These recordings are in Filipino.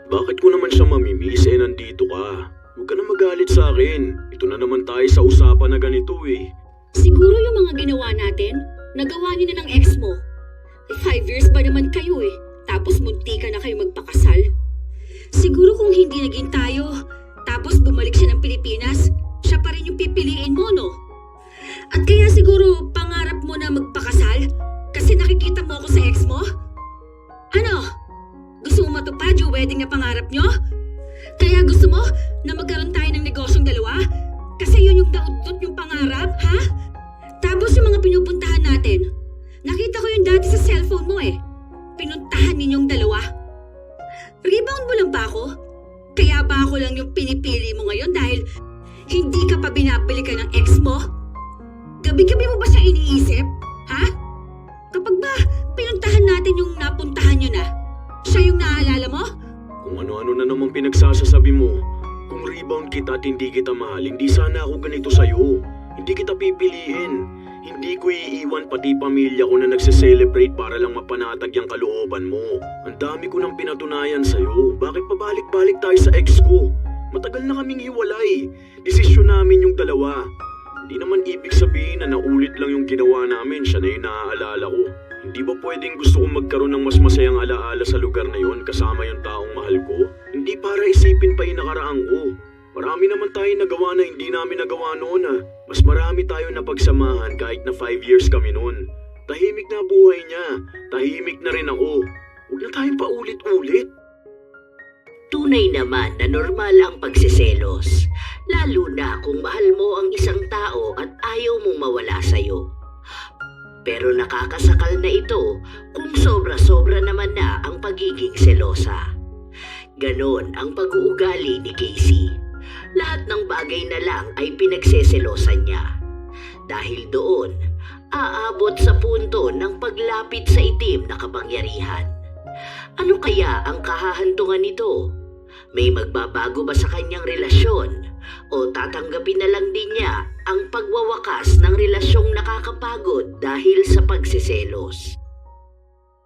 Bakit ko naman siya mamimiss nandito ka? Huwag ka na magalit sa akin. Ito na naman tayo sa usapan na ganito eh. Siguro yung mga ginawa natin, nagawa niyo na ng ex mo. 5 years ba naman kayo eh? Tapos munti ka na kayo magpakasal? Siguro kung hindi naging tayo, tapos bumalik siya ng Pilipinas, siya pa rin yung pipiliin mo, no? At kaya siguro pangarap mo na magpakasal kasi nakikita mo ako sa ex mo? Ano? Gusto mo matupad yung wedding na pangarap nyo? Kaya gusto mo na magkaroon tayo ng negosyong dalawa? Kasi yun yung daudot yung pangarap, ha? Tapos yung mga pinupuntahan natin, nakita ko yung dati sa cellphone mo eh. Pinuntahan ninyong dalawa. Rebound mo lang ba ako? Kaya ba ako lang yung pinipili mo ngayon dahil hindi ka pa binabili ka ng ex mo? Gabi-gabi mo ba siya iniisip? Ha? Kapag ba pinuntahan natin yung napuntahan nyo na, siya yung naaalala mo? Kung ano-ano na naman pinagsasasabi mo. Kung rebound kita at hindi kita mahal, hindi sana ako ganito sa'yo. Hindi kita pipiliin. Hindi ko iiwan pati pamilya ko na nagse-celebrate para lang mapanatag yung kalooban mo. Ang dami ko nang pinatunayan sa'yo. Bakit pabalik-balik tayo sa ex ko? Matagal na kaming hiwalay. Desisyon namin yung dalawa. Hindi naman ibig sabihin na naulit lang yung ginawa namin. Siya na yung naaalala ko. Hindi ba pwedeng gusto kong magkaroon ng mas masayang alaala sa lugar na yon kasama yung taong mahal ko? Hindi para isipin pa yung nakaraan ko. Marami naman tayong nagawa na hindi namin nagawa noon ah. Mas marami tayo napagsamahan kahit na 5 years kami noon. Tahimik na buhay niya. Tahimik na rin ako. Huwag na tayong paulit-ulit. Tunay naman na normal ang pagsiselos, lalo na kung mahal mo ang isang tao at ayaw mong mawala sa'yo. Pero nakakasakal na ito kung sobra-sobra naman na ang pagiging selosa. Ganon ang pag-uugali ni Casey. Lahat ng bagay na lang ay pinagseselosan niya. Dahil doon, aabot sa punto ng paglapit sa itim na kapangyarihan. Ano kaya ang kahahantungan nito? May magbabago ba sa kanyang relasyon? O tatanggapin na lang din niya ang pagwawakas ng relasyong nakakapagod dahil sa pagsiselos?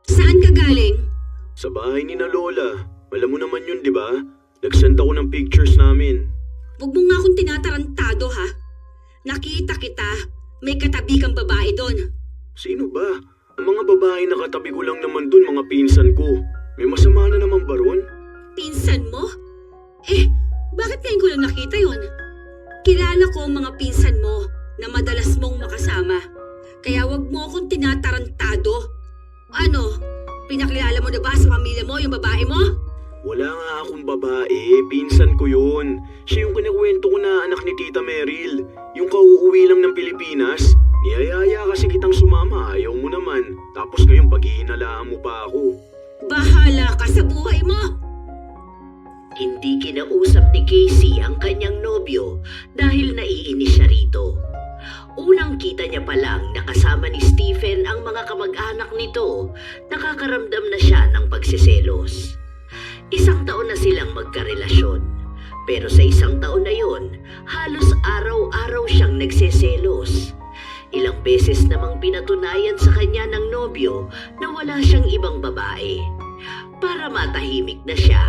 Saan ka galing? Sa bahay ni na Lola. Alam mo naman yun, di ba? Nag-send ako ng pictures namin. Huwag mo nga akong tinatarantado ha. Nakita kita, may katabi kang babae doon. Sino ba? Ang mga babae na katabi ko lang naman dun, mga pinsan ko. May masama na naman ba ron? Pinsan mo? Bakit ngayon ko lang nakita yon? Kilala ko ang mga pinsan mo na madalas mong makasama. Kaya wag mo akong tinatarantado. Ano? Pinakilala mo na ba sa pamilya mo yung babae mo? Wala nga akong babae. Pinsan ko yun. Siya yung kinikwento ko na anak ni Tita Meryl. Yung kauuwi lang ng Pilipinas. Niyayaya kasi kitang sumama. Ayaw mo naman. Tapos ngayon paghihinalaan mo pa ako. Bahala ka sa buhay mo! Hindi kinausap ni Casey ang kanyang nobyo dahil naiinis siya rito. Unang kita niya pa lang na kasama ni Stephen ang mga kamag-anak nito, nakakaramdam na siya ng pagsiselos. 1 taon na silang magkarelasyon, pero sa 1 taon na yon, halos araw-araw siyang nagseselos. Ilang beses namang pinatunayan sa kanya ng nobyo na wala siyang ibang babae. Para matahimik na siya,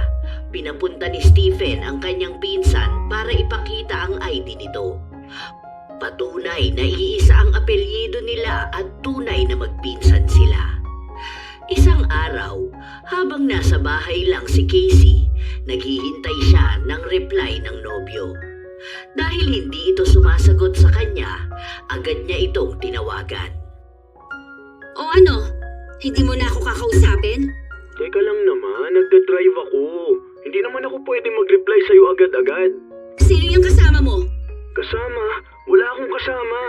pinapunta ni Stephen ang kanyang pinsan para ipakita ang ID nito. Patunay na iisa ang apelyido nila at tunay na magpinsan sila. Isang araw, habang nasa bahay lang si Casey, naghihintay siya ng reply ng nobyo. Dahil hindi ito sumasagot sa kanya, agad niya itong tinawagan. O ano? Hindi mo na ako kakausapin? Teka lang naman, nagda-drive ako. Hindi naman ako pwede mag-reply sa'yo agad-agad. Sino yung kasama mo? Kasama? Wala akong kasama.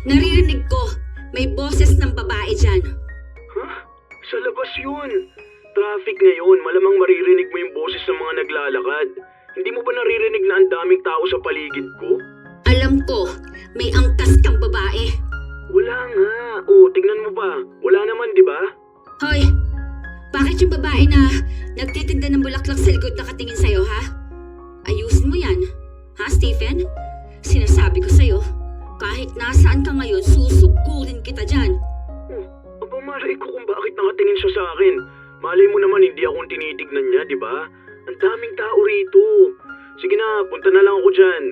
Naririnig ko, may boses ng babae dyan. Ha? Sa labas yun. Traffic ngayon, malamang maririnig mo yung boses ng mga naglalakad. Hindi mo ba naririnig na ang daming tao sa paligid ko? Alam ko, may angkas kang babae. Wala nga. O, tingnan mo ba? Wala naman, di ba? Hoy, bakit yung babae na nagtitinda ng bulaklak sa likod nakatingin sa'yo, ha? Ayusin mo yan. Ha, Stephen? Sinasabi ko sa'yo, kahit nasaan ka ngayon, susugurin kita dyan. Aba, malay ko kung bakit nakatingin siya sa akin. Malay mo naman hindi akong tinitignan niya, di ba? Ang daming tao rito. Sige na, punta na lang ako dyan.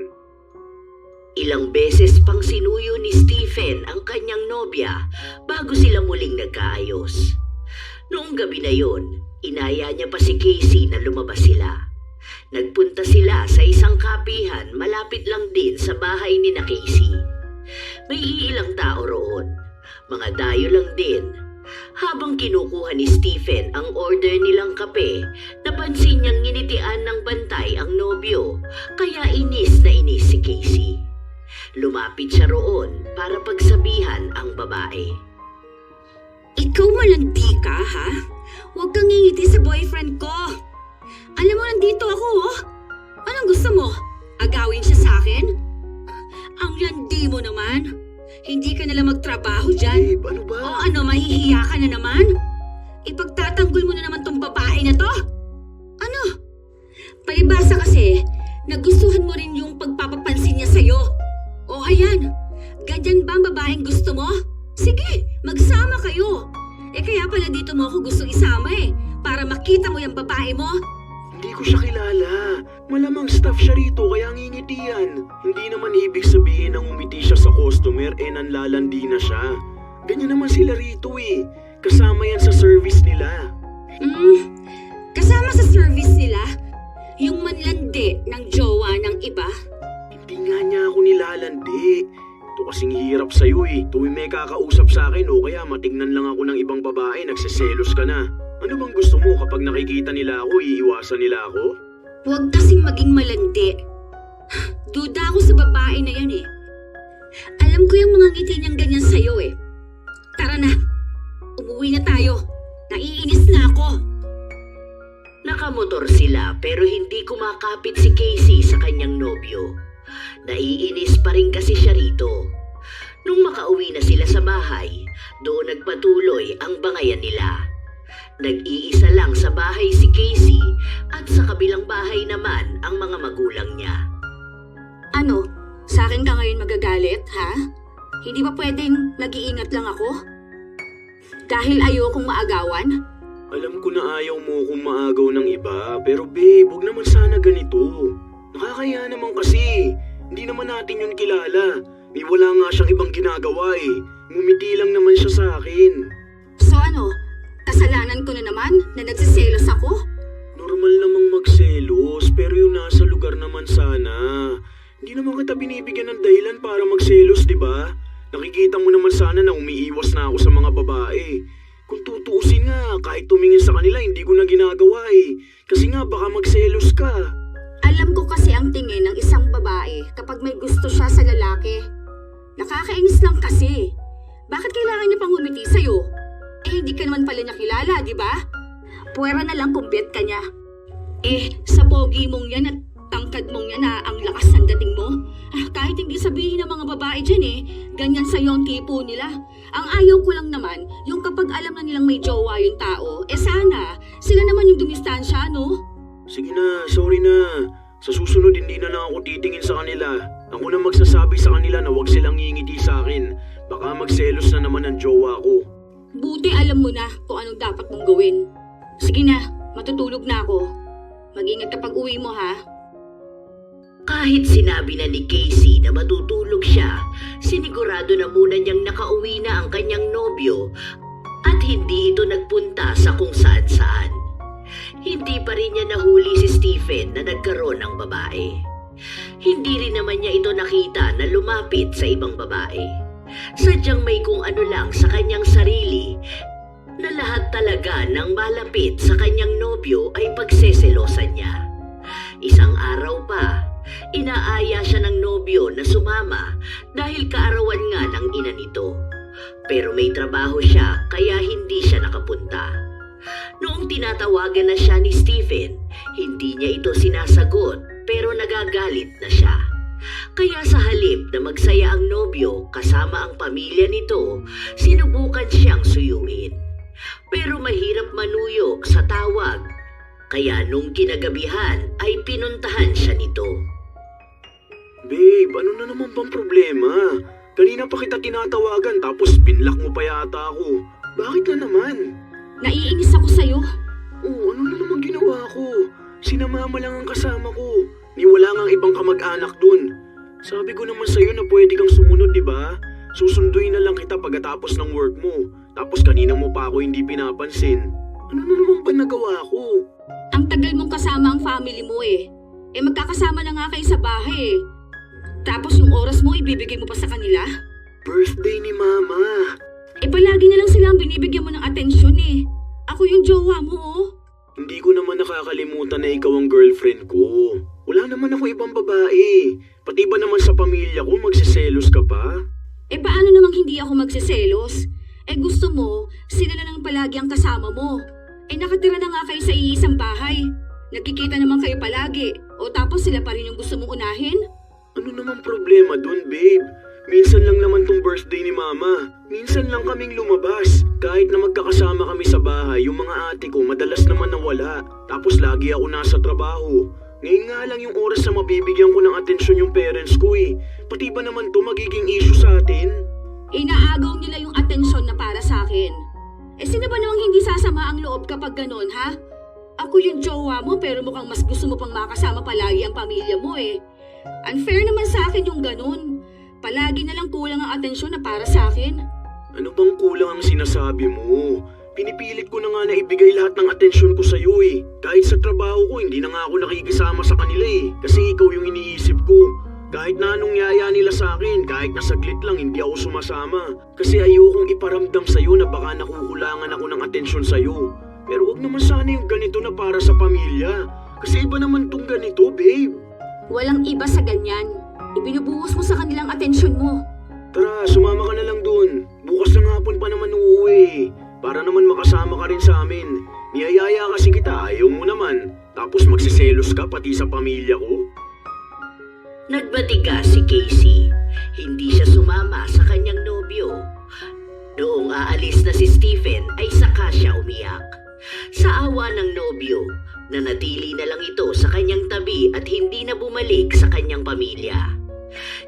Ilang beses pang sinuyo ni Stephen ang kanyang nobya bago sila muling nagkaayos. Noong gabi na yon, inaya niya pa si Casey na lumabas sila. Nagpunta sila sa isang kapihan malapit lang din sa bahay ni na Casey. May iilang tao roon, mga dayo lang din. Habang kinukuha ni Stephen ang order nilang kape, napansin niyang nginitian ng bantay ang nobyo, kaya inis na inis si Casey. Lumapit siya roon para pagsabihan ang babae. Ikaw malandi ka, ha? Huwag kang ngingiti sa boyfriend ko. Alam mo, nandito ako, oh. Anong gusto mo? Agawin siya sa akin? Ang landi mo naman. Hindi ka nalang magtrabaho dyan. Babe, ano ba? O ano, mahihiya ka na naman? Ipagtatanggol mo na naman tong babae na to? Ano? Palibasa kasi, nagustuhan mo rin yung pagpapapansin niya sa'yo. O ayan, ganyan ba ang babaeng gusto mo? Sige, magsama kayo. Kaya pala dito mo ako gustong isama para makita mo yung babae mo. Hindi ko siya kilala. Malamang staff siya rito kaya ngingiti yan. Hindi naman ibig sabihin na umiti siya sa customer nanlalandi na siya. Ganyan naman sila rito Kasama yan sa service nila. Kasama sa service nila? Yung manlandi ng jowa ng iba? Hindi nga niya ako nilalandi. Ito kasing hirap sa'yo Tuwing may kakausap sa akin o kaya matignan lang ako ng ibang babae, nagseselos ka na. Ano bang gusto mo kapag nakikita nila ako, iiwasan nila ako? Huwag kasing maging malandi. Duda ako sa babae na yan Alam ko yung mga ngiti niyang ganyan sa'yo Tara na, umuwi na tayo. Naiinis na ako. Nakamotor sila pero hindi kumakapit si Casey sa kanyang nobyo. Naiinis pa rin kasi siya rito. Nung makauwi na sila sa bahay, doon nagpatuloy ang bangayan nila. Nag-iisa lang sa bahay si Casey at sa kabilang bahay naman ang mga magulang niya. Ano? Sa akin ka ngayon magagalit, ha? Hindi ba pwedeng nag-iingat lang ako? Dahil ayokong maagawan? Alam ko na ayaw mo kung maagaw ng iba, pero babe, huwag naman sana ganito. Nakakaya naman kasi. Hindi naman natin yun kilala. May wala nga siyang ibang ginagawa Ngumiti lang naman siya sa akin. So ano? Kasalanan ko na naman na nagsiselos ako? Normal namang magselos, pero yung nasa lugar naman sana. Hindi naman kita binibigyan ng dahilan para magselos, di ba? Nakikita mo naman sana na umiiwas na ako sa mga babae. Kung tutuusin nga, kahit tumingin sa kanila, hindi ko na ginagawa Kasi nga, baka magselos ka. Alam ko kasi ang tingin ng isang babae kapag may gusto siya sa lalaki. Nakakainis lang kasi. Bakit kailangan niya pang umiti sa'yo? Hindi ka naman pala niya kilala, di ba? Puwera na lang kung bet ka niya. Sa pogi mong yan at tangkad mong yan ang lakas ng dating mo. Kahit hindi sabihin ng mga babae dyan ganyan sa'yo ang tipo nila. Ang ayaw ko lang naman, yung kapag alam na nilang may jowa yung tao, sana, sila naman yung dumistansya, no? Sige na, sorry na. Sa susunod, hindi na lang ako titingin sa kanila. Ako na magsasabi sa kanila na huwag silang ngingiti sa akin. Baka magselos na naman ang jowa ko. Buti alam mo na kung anong dapat mong gawin. Sige na, matutulog na ako. Mag-ingat kapag uwi mo, ha? Kahit sinabi na ni Casey na matutulog siya, sinigurado na muna niyang nakauwi na ang kanyang nobyo at hindi ito nagpunta sa kung saan-saan. Hindi pa rin niya nahuli si Stephen na nagkaroon ng babae. Hindi rin naman niya ito nakita na lumapit sa ibang babae. Sadyang may kung ano lang sa kanyang sarili na lahat talaga ng malapit sa kanyang nobyo ay pagseselosan niya. Isang araw pa, inaaya siya ng nobyo na sumama dahil kaarawan nga ng ina nito. Pero may trabaho siya kaya hindi siya nakapunta. Noong tinatawagan na siya ni Stephen, hindi niya ito sinasagot pero nagagalit na siya. Kaya sa halip na magsaya ang nobyo kasama ang pamilya nito, sinubukan siyang suyuin. Pero mahirap manuyo sa tawag. Kaya nung kinagabihan ay pinuntahan siya nito. Babe, ano na naman bang problema? Kanina pa kita tinatawagan tapos pinlock mo pa yata ako. Bakit na naman? Naiinis ako sa'yo. Oh, ano na naman ginawa ko? Sina mama lang ang kasama ko. Ni wala nga ibang kamag-anak dun. Sabi ko naman sa'yo na pwede kang sumunod, di ba? Susunduin na lang kita pagkatapos ng work mo. Tapos kanina mo pa ako hindi pinapansin. Ano na naman ba nagawa ko? Ang tagal mong kasama ang family mo eh. Magkakasama na nga kayo sa bahay eh. Tapos yung oras mo ibibigay mo pa sa kanila? Birthday ni mama. Palagi na lang silang binibigyan mo ng atensyon eh. Ako yung jowa mo oh. Hindi ko naman nakakalimutan na ikaw ang girlfriend ko. Wala naman ako ibang babae. Pati ba naman sa pamilya ko magsiselos ka pa? Paano namang hindi ako magsiselos? Gusto mo, sila na lang palagi ang kasama mo. Nakatira na nga kayo sa iisang bahay. Nagkikita naman kayo palagi. O tapos sila pa rin yung gusto mong unahin? Ano naman problema dun, babe? Minsan lang naman tong birthday ni mama. Minsan lang kaming lumabas. Kahit na magkakasama kami sa bahay, yung mga ate ko madalas naman nawala. Tapos lagi ako nasa trabaho. Ngayon nga lang yung oras na mabibigyan ko ng atensyon yung parents ko eh. Pati ba naman to magiging issue sa atin? Inaagaw nila yung atensyon na para sa akin. Sino ba namang hindi sasama ang loob kapag ganon, ha? Ako yung jowa mo pero mukhang mas gusto mo pang makasama palagi ang pamilya mo eh. Unfair naman sa akin yung ganon. Palagi na lang kulang ang atensyon na para sa akin. Ano bang kulang ang sinasabi mo? Pinipilit ko na nga na ibigay lahat ng atensyon ko sa'yo eh. Kahit sa trabaho ko, hindi na nga ako nakikisama sa kanila eh. Kasi ikaw yung iniisip ko. Kahit na anong yaya nila sa akin, kahit na saglit lang, hindi ako sumasama. Kasi ayokong iparamdam sa'yo na baka nakukulangan ako ng atensyon sa'yo. Pero wag naman sana yung ganito na para sa pamilya. Kasi iba naman tong ganito, babe. Walang iba sa ganyan. Ibinubuhos mo sa kanilang atensyon mo. Tara, sumama ka na lang dun. Bukas ng hapon pa naman uuwi. Para naman makasama ka rin sa amin. Niyayaya kasi kita, ayaw mo naman. Tapos magsiselos ka pati sa pamilya ko. Nagbatiga si Casey. Hindi siya sumama sa kanyang nobyo. Noong aalis na si Stephen ay saka siya umiyak. Sa awa ng nobyo, nanatili na lang ito sa kanyang tabi at hindi na bumalik sa kanyang pamilya.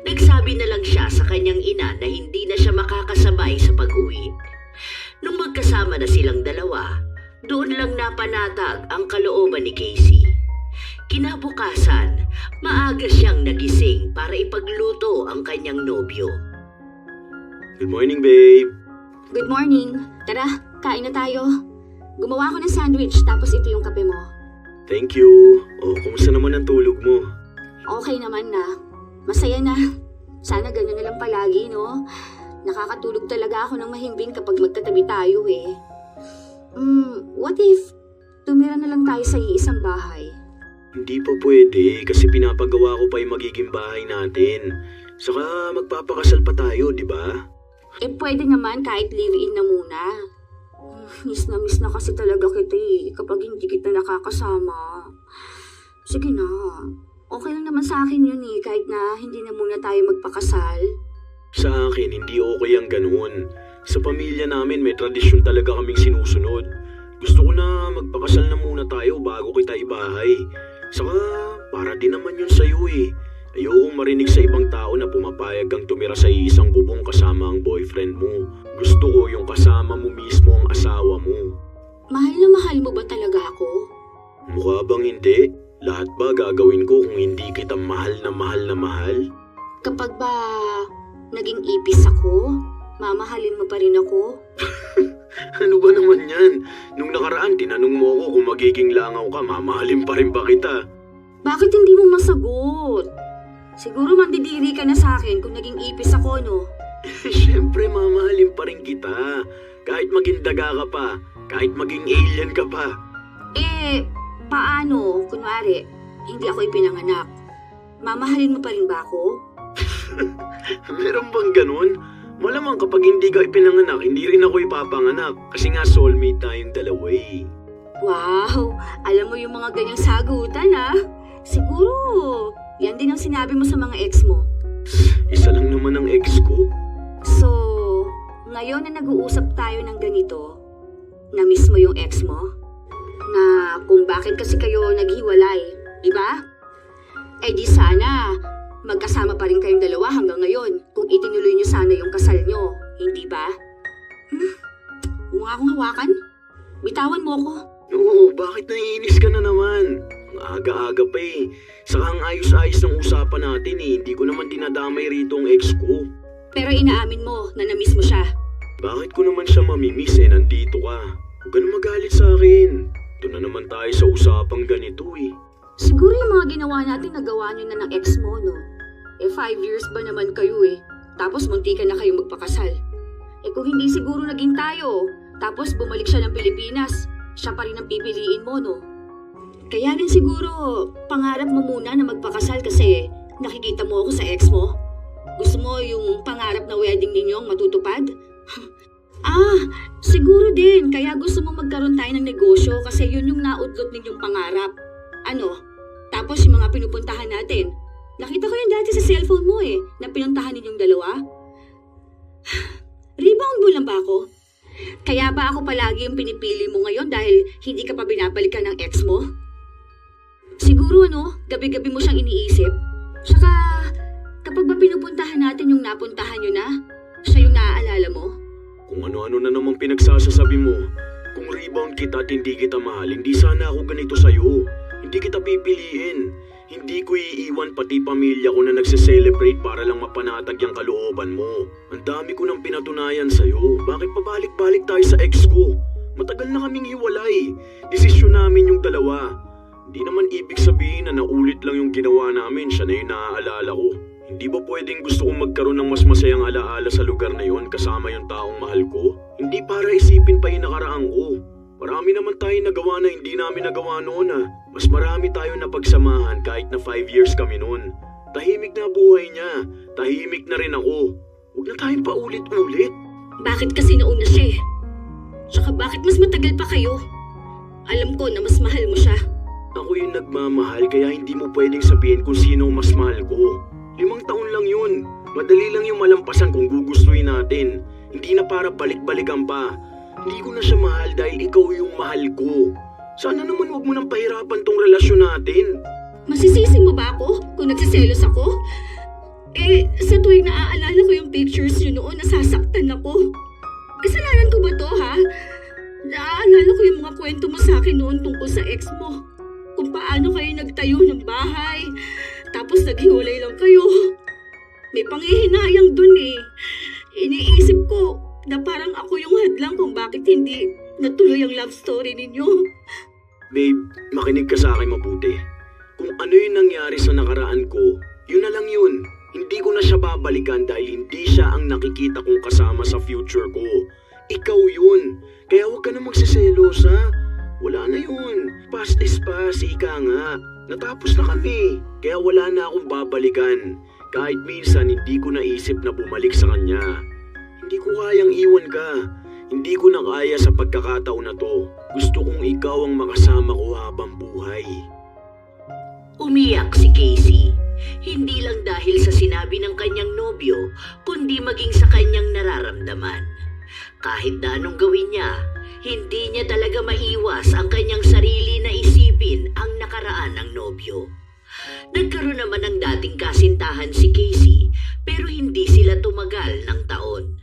Nagsabi na lang siya sa kanyang ina na hindi na siya makakasabay sa pag-uwi. Nung magkasama na silang dalawa, doon lang napanatag ang kalooban ni Casey. Kinabukasan, maaga siyang nagising para ipagluto ang kanyang nobyo. Good morning, babe. Good morning. Tara, kain na tayo. Gumawa ako ng sandwich tapos ito yung kape mo. Thank you. Kumusta naman ang tulog mo? Okay naman na. Masaya na. Sana ganyan na lang palagi, no? Nakakatulog talaga ako ng mahimbing kapag magkatabi tayo eh. What if tumira na lang tayo sa iisang bahay? Hindi pa pwede kasi pinapagawa ko pa yung magiging bahay natin. Saka magpapakasal pa tayo, di ba? Pwede naman kahit live-in na muna. Miss na kasi talaga kita eh kapag hindi kita nakakasama. Sige na. Okay lang naman sa akin yun eh kahit na hindi na muna tayo magpakasal. Sa akin, hindi okay ang ganun. Sa pamilya namin, may tradisyon talaga kaming sinusunod. Gusto ko na magpakasal na muna tayo bago kita ibahay. Saka, para din naman yun sa'yo eh. Ayokong marinig sa ibang tao na pumapayag kang tumira sa isang bubong kasama ang boyfriend mo. Gusto ko yung kasama mo mismo ang asawa mo. Mahal na mahal mo ba talaga ako? Mukha bang hindi? Lahat ba gagawin ko kung hindi kita mahal na mahal na mahal? Kapag ba naging ipis ako, mamahalin mo pa rin ako? Ano ba naman yan? Nung nakaraan, tinanong mo ako kung magiging langaw ka, mamahalin pa rin ba kita? Bakit hindi mo masagot? Siguro mandidiri ka na sa akin kung naging ipis ako, no? Siyempre, mamahalin pa rin kita. Kahit maging daga ka pa, kahit maging alien ka pa. Paano? Kunwari, hindi ako ipinanganak. Mamahalin mo pa rin ba ako? Meron bang ganun? Malamang kapag hindi ka ipinanganak, hindi rin ako ipapanganak. Kasi nga soulmate tayong dalawa eh. Wow! Alam mo yung mga ganyang sagutan, ah. Siguro, yan din ang sinabi mo sa mga ex mo. Isa lang naman ang ex ko. So, ngayon na nag-uusap tayo ng ganito, na-miss mo yung ex mo? Na kung bakit kasi kayo naghiwalay, di ba? Di sana, magkasama pa rin kayong dalawa hanggang ngayon kung itinuloy nyo sana yung kasal nyo, hindi ba? Huwag akong hawakan. Bitawan mo ko. Oo, bakit naiinis ka na naman? Ang Aga-aga pa eh. Saka ang ayos-ayos ng usapan natin eh. Hindi ko naman dinadamay rito ang ex ko. Pero inaamin mo na na-miss mo siya. Bakit ko naman siya mamimiss eh? Nandito ka. Huwag ka na magalit sa akin. Ito na naman tayo sa usapang ganito eh. Siguro yung mga ginawa natin nagawa niyo na ng ex mo, no? 5 years ba naman kayo eh? Tapos muntikan na kayo magpakasal. Kung hindi siguro naging tayo, tapos bumalik siya ng Pilipinas, siya pa rin ang pipiliin mo, no? Kaya rin siguro, pangarap mo muna na magpakasal kasi nakikita mo ako sa ex mo. Gusto mo yung pangarap na wedding ninyo ang matutupad? Siguro din, kaya gusto mo magkaroon tayo ng negosyo kasi yun yung naudlot ninyong pangarap. Ano? Tapos yung mga pinupuntahan natin. Nakita ko yung dati sa cellphone mo eh, na pinuntahan ninyong dalawa. Rebound mo lang ba ako? Kaya ba ako palagi yung pinipili mo ngayon dahil hindi ka pa binabalikan ng ex mo? Siguro gabi-gabi mo siyang iniisip. Saka, kapag ba pinupuntahan natin yung napuntahan nyo na, siya yung naaalala mo? Kung ano-ano na naman pinagsasasabi mo. Kung rebound kita at hindi kita mahal, hindi sana ako ganito sa'yo. Hindi kita pipiliin. Hindi ko iiwan pati pamilya ko na nagse-celebrate para lang mapanatag yung kalooban mo. Ang dami ko nang pinatunayan sa'yo. Bakit pabalik-balik tayo sa ex ko? Matagal na kaming hiwalay. Desisyon namin yung dalawa. Hindi naman ibig sabihin na naulit lang yung ginawa namin, siya na yung naaalala ko. Hindi ba pwedeng gusto kong magkaroon ng mas masayang alaala sa lugar na yon kasama yung taong mahal ko? Hindi para isipin pa yung nakaraan ko. Marami naman tayong nagawa na hindi namin nagawa noon Mas marami tayo na pagsamahan kahit na 5 years kami noon. Tahimik na buhay niya. Tahimik na rin ako. Huwag na tayong paulit-ulit. Bakit kasi nauna siya eh? Tsaka bakit mas matagal pa kayo? Alam ko na mas mahal mo siya. Ako yung nagmamahal kaya hindi mo pwedeng sabihin kung sino ang mas mahal ko. 5 taon lang yun. Madali lang yung malampasan kung gugustuhin natin. Hindi na para balik-balikan pa. Hindi ko na siya mahal dahil ikaw yung mahal ko. Sana naman wag mo nang pahirapan tong relasyon natin. Masisisi mo ba ako kung nagsiselos ako? Sa tuwing naaalala ko yung pictures nyo noon, nasasaktan ako. Kasalanan ko ba to, ha? Naaalala ko yung mga kwento mo sa akin noon tungkol sa ex mo. Kung paano kayo nagtayo ng bahay, tapos naghiwalay lang kayo. May panghihinayang dun eh. Iniisip ko na parang ako yung hadlang kung bakit hindi natuloy ang love story ninyo. Babe, makinig ka sa akin mabuti. Kung ano yung nangyari sa nakaraan ko, yun na lang yun. Hindi ko na siya babalikan dahil hindi siya ang nakikita kong kasama sa future ko. Ikaw yun. Kaya huwag ka na magsiselos, ha? Wala na yun. Past is past, ika nga. Natapos na kami. Kaya wala na akong babalikan. Kahit minsan hindi ko naisip na bumalik sa kanya. Hindi ko kayang iwan ka. Hindi ko na kaya sa pagkakataon na to. Gusto kong ikaw ang makasama ko habang buhay. Umiyak si Casey. Hindi lang dahil sa sinabi ng kanyang nobyo, kundi maging sa kanyang nararamdaman. Kahit na anong gawin niya, hindi niya talaga maiwas ang kanyang sarili na isipin ang nakaraan ng nobyo. Nagkaroon naman ng dating kasintahan si Casey, pero hindi sila tumagal ng taon.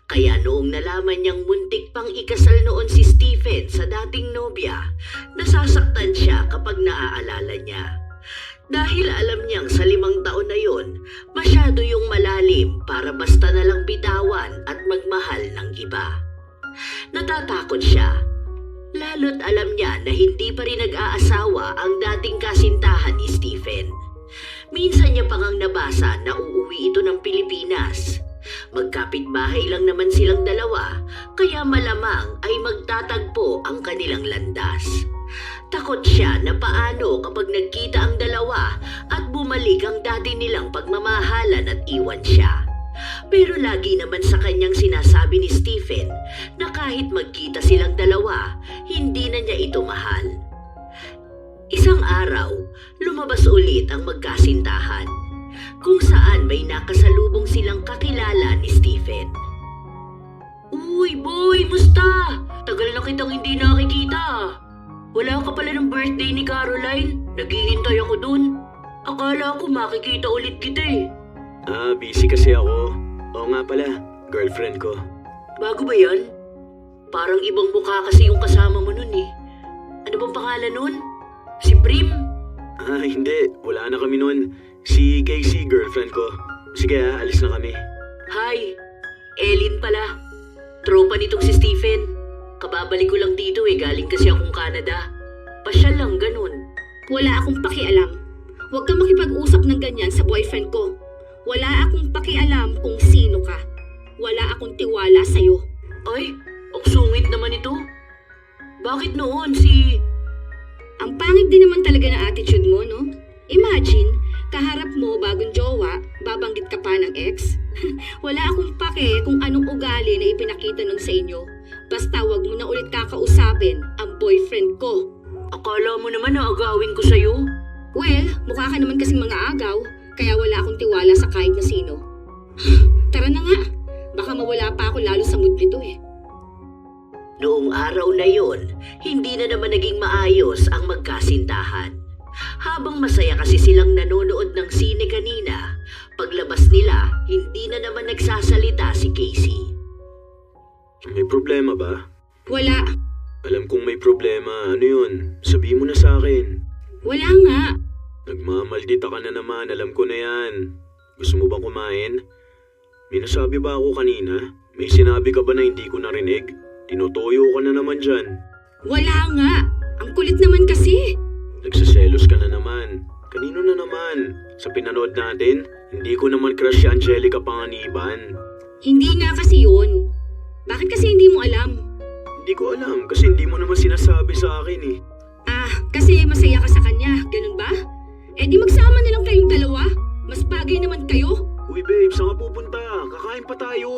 Kaya noong nalaman niyang muntik pang ikasal noon si Stephen sa dating nobya, nasasaktan siya kapag naaalala niya. Dahil alam niyang sa 5 taon na yon, masyado yung malalim para basta na lang bitawan at magmahal ng iba. Natatakot siya, lalo't alam niya na hindi pa rin nag-aasawa ang dating kasintahan ni Stephen. Minsan niya pang nabasa na uuwi ito ng Pilipinas. Magkapitbahay lang naman silang dalawa, kaya malamang ay magtatagpo ang kanilang landas. Takot siya na paano kapag nagkita ang dalawa at bumalik ang dati nilang pagmamahalan at iwan siya. Pero lagi naman sa kanyang sinasabi ni Stephen na kahit magkita silang dalawa, hindi na niya ito mahal. Isang araw, lumabas ulit ang magkasintahan, kung saan may nakasalubong silang kakilala ni Stephen. Uy, boy, musta? Tagal na kitang hindi nakikita. Wala ka pala ng birthday ni Caroline. Naghihintay ako dun. Akala ko makikita ulit kita eh. Busy kasi ako. Oo nga pala, girlfriend ko. Bago ba yan? Parang ibang mukha kasi yung kasama mo nun eh. Ano bang pangalan nun? Si Prim? Hindi. Wala na kami nun. Si Casey, girlfriend ko. Sige alis na kami. Hi, Ellen pala. Tropa nitong si Stephen. Kababalik ko lang dito galing kasi akong Canada. Pasyal lang, ganun. Wala akong pakialam. Huwag kang makipag-usap ng ganyan sa boyfriend ko. Wala akong pakialam kung sino ka. Wala akong tiwala sa'yo. Ay, ang sungit naman ito. Bakit noon Ang pangit din naman talaga ng attitude mo, no? Imagine, kaharap mo bagong jowa, babanggit ka pa ng ex. Wala akong pake kung anong ugali na ipinakita nun sa inyo. Basta wag mo na ulit kakausapin ang boyfriend ko. Akala mo naman na agawin ko sa'yo? Well, mukha ka naman kasing mga agaw, kaya wala akong tiwala sa kahit na sino. Tara na nga, baka mawala pa ako lalo sa mood nito Noong araw na yon, hindi na naman naging maayos ang magkasintahan. Habang masaya kasi silang nanonood ng sine kanina, paglabas nila, hindi na naman nagsasalita si Casey. May problema ba? Wala. Alam kong may problema. Ano yun? Sabihin mo na sa akin. Wala nga. Nagmamaldita ka na naman. Alam ko na yan. Gusto mo bang kumain? May nasabi ba ako kanina? May sinabi ka ba na hindi ko narinig? Tinutoyo ka na naman dyan. Wala nga. Ang kulit naman kasi. Nagsaselos ka na naman. Kanino na naman? Sa pinanood natin, hindi ko naman crush si Angelica Panganiban. Hindi nga kasi yun. Bakit kasi hindi mo alam? Hindi ko alam kasi hindi mo naman sinasabi sa akin eh. Kasi masaya ka sa kanya. Ganun ba? Eh di magsama na lang kayong dalawa. Mas bagay naman kayo. Uy babe, saan ka pupunta? Kakain pa tayo.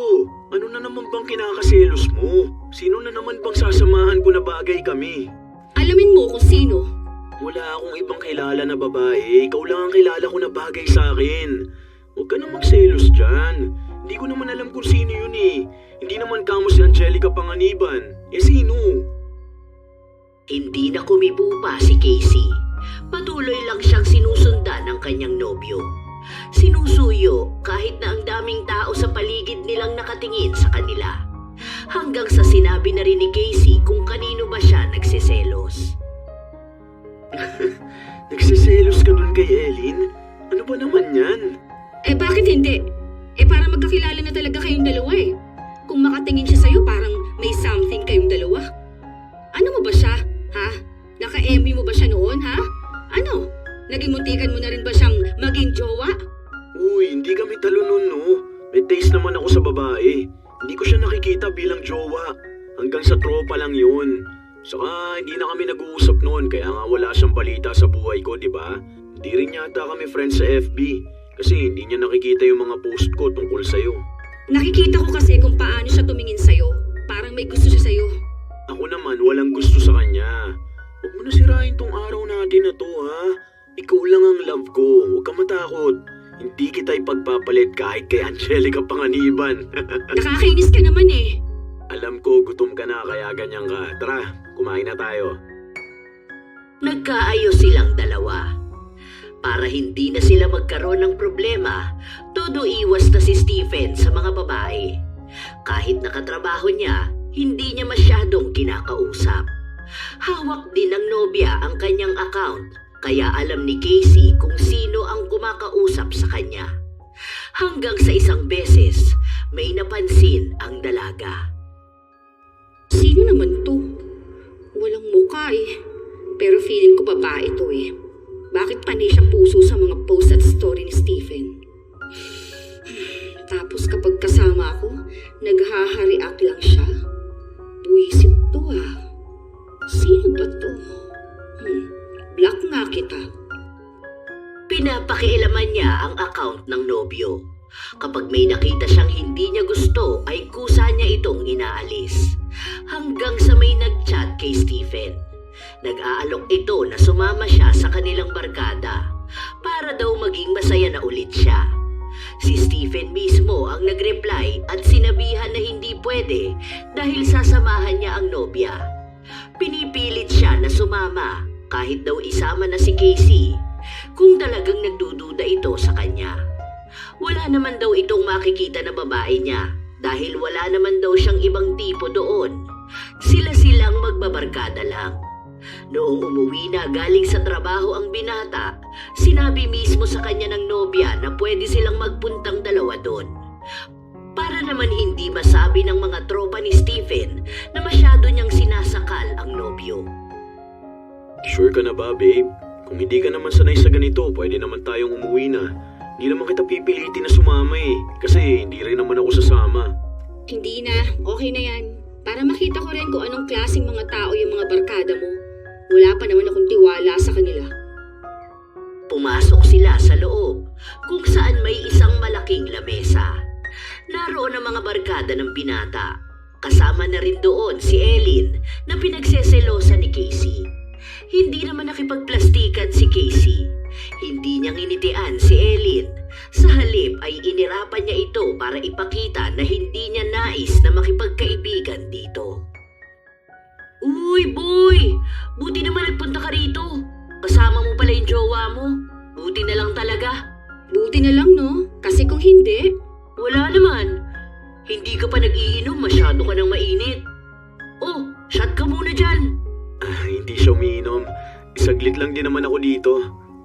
Ano na naman bang kinakaselos mo? Sino na naman bang sasamahan ko na bagay kami? Alamin mo kung sino. Wala akong ibang kilala na babae. Ikaw lang ang kilala ko na bagay sa akin. Huwag ka na magselos dyan. Hindi ko naman alam kung sino yun eh. Hindi naman kamo si Angelica Panganiban. Sino? Hindi na kumibo pa si Casey. Patuloy lang siyang sinusundan ng kanyang nobyo. Sinusuyo kahit na ang daming tao sa paligid nilang nakatingin sa kanila. Hanggang sa sinabi na rin ni Casey kung kanino ba siya nagsiselos. Nagsiselos ka dun kay Ellen? Ano ba naman yan? Eh bakit hindi? Para magkakilala na talaga kayong dalawa Kung makatingin siya sa'yo parang may something kayong dalawa. Ano mo ba siya? Ha? Naka-MB mo ba siya noon, ha? Ano? Naging muntikan mo na rin ba siyang maging jowa? Uy, hindi kami talo nun, no? May taste naman ako sa babae. Hindi ko siya nakikita bilang jowa. Hanggang sa tropa lang yun. Saka hindi na kami nag-uusap noon kaya nga wala siyang balita sa buhay ko, di ba? Hindi rin yata kami friends sa FB kasi hindi niya nakikita yung mga post ko tungkol sa'yo. Nakikita ko kasi kung paano siya tumingin sa'yo. Parang may gusto siya sa'yo. Ako naman walang gusto sa kanya. Huwag mo na sirain tong araw natin na to, ha? Ikaw lang ang love ko. Huwag ka matakot. Hindi kita ipagpapalit kahit kay Angelica Panganiban. Nakakainis ka naman Alam ko gutom ka na kaya ganyan ka. Tara, kumain na tayo. Nagkaayos silang dalawa. Para hindi na sila magkaroon ng problema, todo iwas na si Stephen sa mga babae. Kahit nakatrabaho niya, hindi niya masyadong kinakausap. Hawak din ng nobya ang kanyang account, kaya alam ni Casey kung sino ang kumakausap sa kanya. Hanggang sa isang beses, may napansin ang dalaga. Sino naman to? Walang mukha Pero feeling ko babae to Bakit panay siya puso sa mga post at story ni Stephen? Tapos kapag kasama ako, naghahariak lang siya. Buwisit to Sino ba to? Block nga kita. Pinapakialaman niya ang account ng nobyo. Kapag may nakita siyang hindi niya gusto, ay kusa niya itong inaalis. Hanggang sa may nag-chat kay Stephen. Nag-aalok ito na sumama siya sa kanilang barkada para daw maging masaya na ulit siya. Si Stephen mismo ang nag-reply at sinabihan na hindi pwede dahil sasamahan niya ang nobya. Pinipilit siya na sumama kahit daw isama na si Casey kung talagang nagdududa ito sa kanya. Wala naman daw itong makikita na babae niya dahil wala naman daw siyang ibang tipo doon. Sila-silang magbabarkada lang. Noong umuwi na galing sa trabaho ang binata, sinabi mismo sa kanya ng nobya na pwede silang magpuntang dalawa doon. Para naman hindi masabi ng mga tropa ni Stephen na masyado niyang sinasakal ang nobyo. Sure ka na ba, babe? Kung hindi ka naman sanay sa ganito, pwede naman tayong umuwi na. Hindi naman kita pipilitin na sumama eh. Kasi hindi rin naman ako sasama. Hindi na, okay na yan. Para makita ko rin kung anong klaseng mga tao yung mga barkada mo. Wala pa naman akong tiwala sa kanila. Pumasok sila sa loob, kung saan may isang malaking lamesa. Naroon ang mga barkada ng binata. Kasama na rin doon si Ellen na pinagseselosa ni Casey. Hindi naman nakipagplastikan si Casey. Hindi niya nginitian si Ellen. Sa halip ay inirapan niya ito para ipakita na hindi niya nais na makipagkaibigan dito. Uy, boy! Buti naman nagpunta ka rito. Kasama mo pala yung jowa mo. Buti na lang talaga. Buti na lang, no? Kasi kung hindi, Wala naman. Hindi ka pa nag-iinom, masyado ka nang mainit. Oh, shot ka muna dyan. Hindi siya umiinom. Isaglit lang din naman ako dito.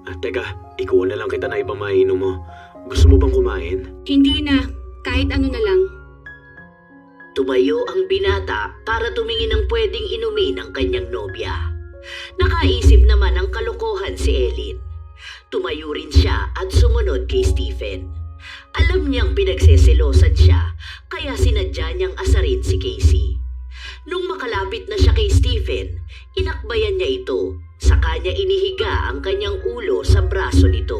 Teka, ikaw na lang kita na ipamainom mo. Gusto mo bang kumain? hindi na. Kahit ano na lang. Tumayo ang binata para tumingin ng pwedeng inumin ng kanyang nobya. Nakaisip naman ng kalokohan si Ellen. Tumayo rin siya at sumunod kay Stephen. Alam niyang pinagseselosan siya, kaya sinadya niyang asarin si Casey. Nung makalapit na siya kay Stephen, inakbayan niya ito. Saka niya inihiga ang kanyang ulo sa braso nito.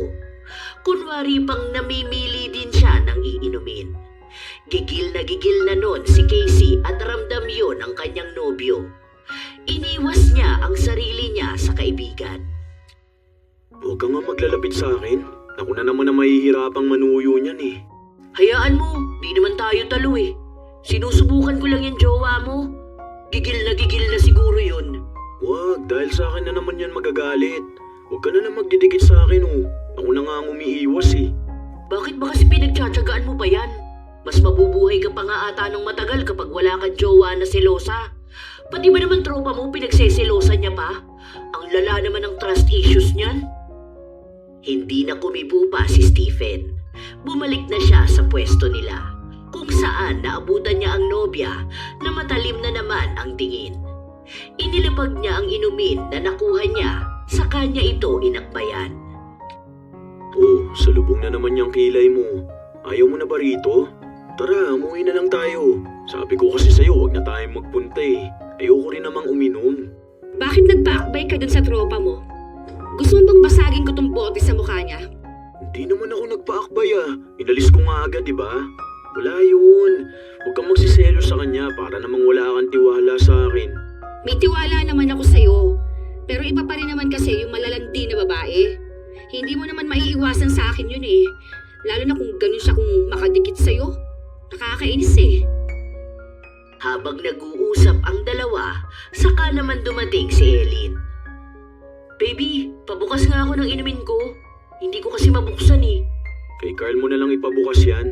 Kunwari pang namimili din siya ng iinumin. Gigil na nun si Casey at ramdam yon ang kanyang nobyo. Iniwas niya ang sarili niya sa kaibigan. Huwag ka nga maglalapit sa akin. Ako na naman na mahihirapang manuyo niyan eh. Hayaan mo, di naman tayo talo eh. Sinusubukan ko lang yung jowa mo. Gigil na siguro yun. Wag, dahil sa akin na naman yan magagalit. Huwag ka na lang magdidikit sa akin oh. Ako na nga ang umiiwas eh. Bakit ba kasi pinagtsatsagaan mo pa yan? Mas mabubuhay ka pa nga ata ng matagal kapag wala kang jowa na selosa. Pati ba naman tropa mo pinagseselosan niya pa? Ang lala naman ng trust issues niyan. Hindi na kumibo pa si Stephen. Bumalik na siya sa pwesto nila, kung saan naabutan niya ang nobya na matalim na naman ang tingin. Inilapag niya ang inumin na nakuha niya, sa kanya ito inakbayan. Oh, salubong na naman yung kilay mo. Ayaw mo na ba rito? Tara, umuwi na lang tayo. Sabi ko kasi sa'yo, huwag na tayong magpunta eh. Ayoko rin namang uminom. Bakit nagpaakbay ka dun sa tropa mo? Gusto mo bang basagin ko tong bote sa mukha niya? Hindi naman ako nagpaakbay ah. Inalis ko nga agad, di ba? Wala yun. Huwag kang magsiselo sa kanya para namang wala kang tiwala sa akin. May tiwala naman ako sa'yo. Pero iba pa rin naman kasi yung malalandi na babae. Hindi mo naman maiiwasan sa akin yun eh. Lalo na kung ganun siya kung makadikit sa'yo. Nakakainis eh. Habang nag-uusap ang dalawa, saka naman dumating si Ellen. Baby, pabukas nga ako ng inumin ko. Hindi ko kasi mabuksan eh. Kay Carl mo na lang ipabukas yan.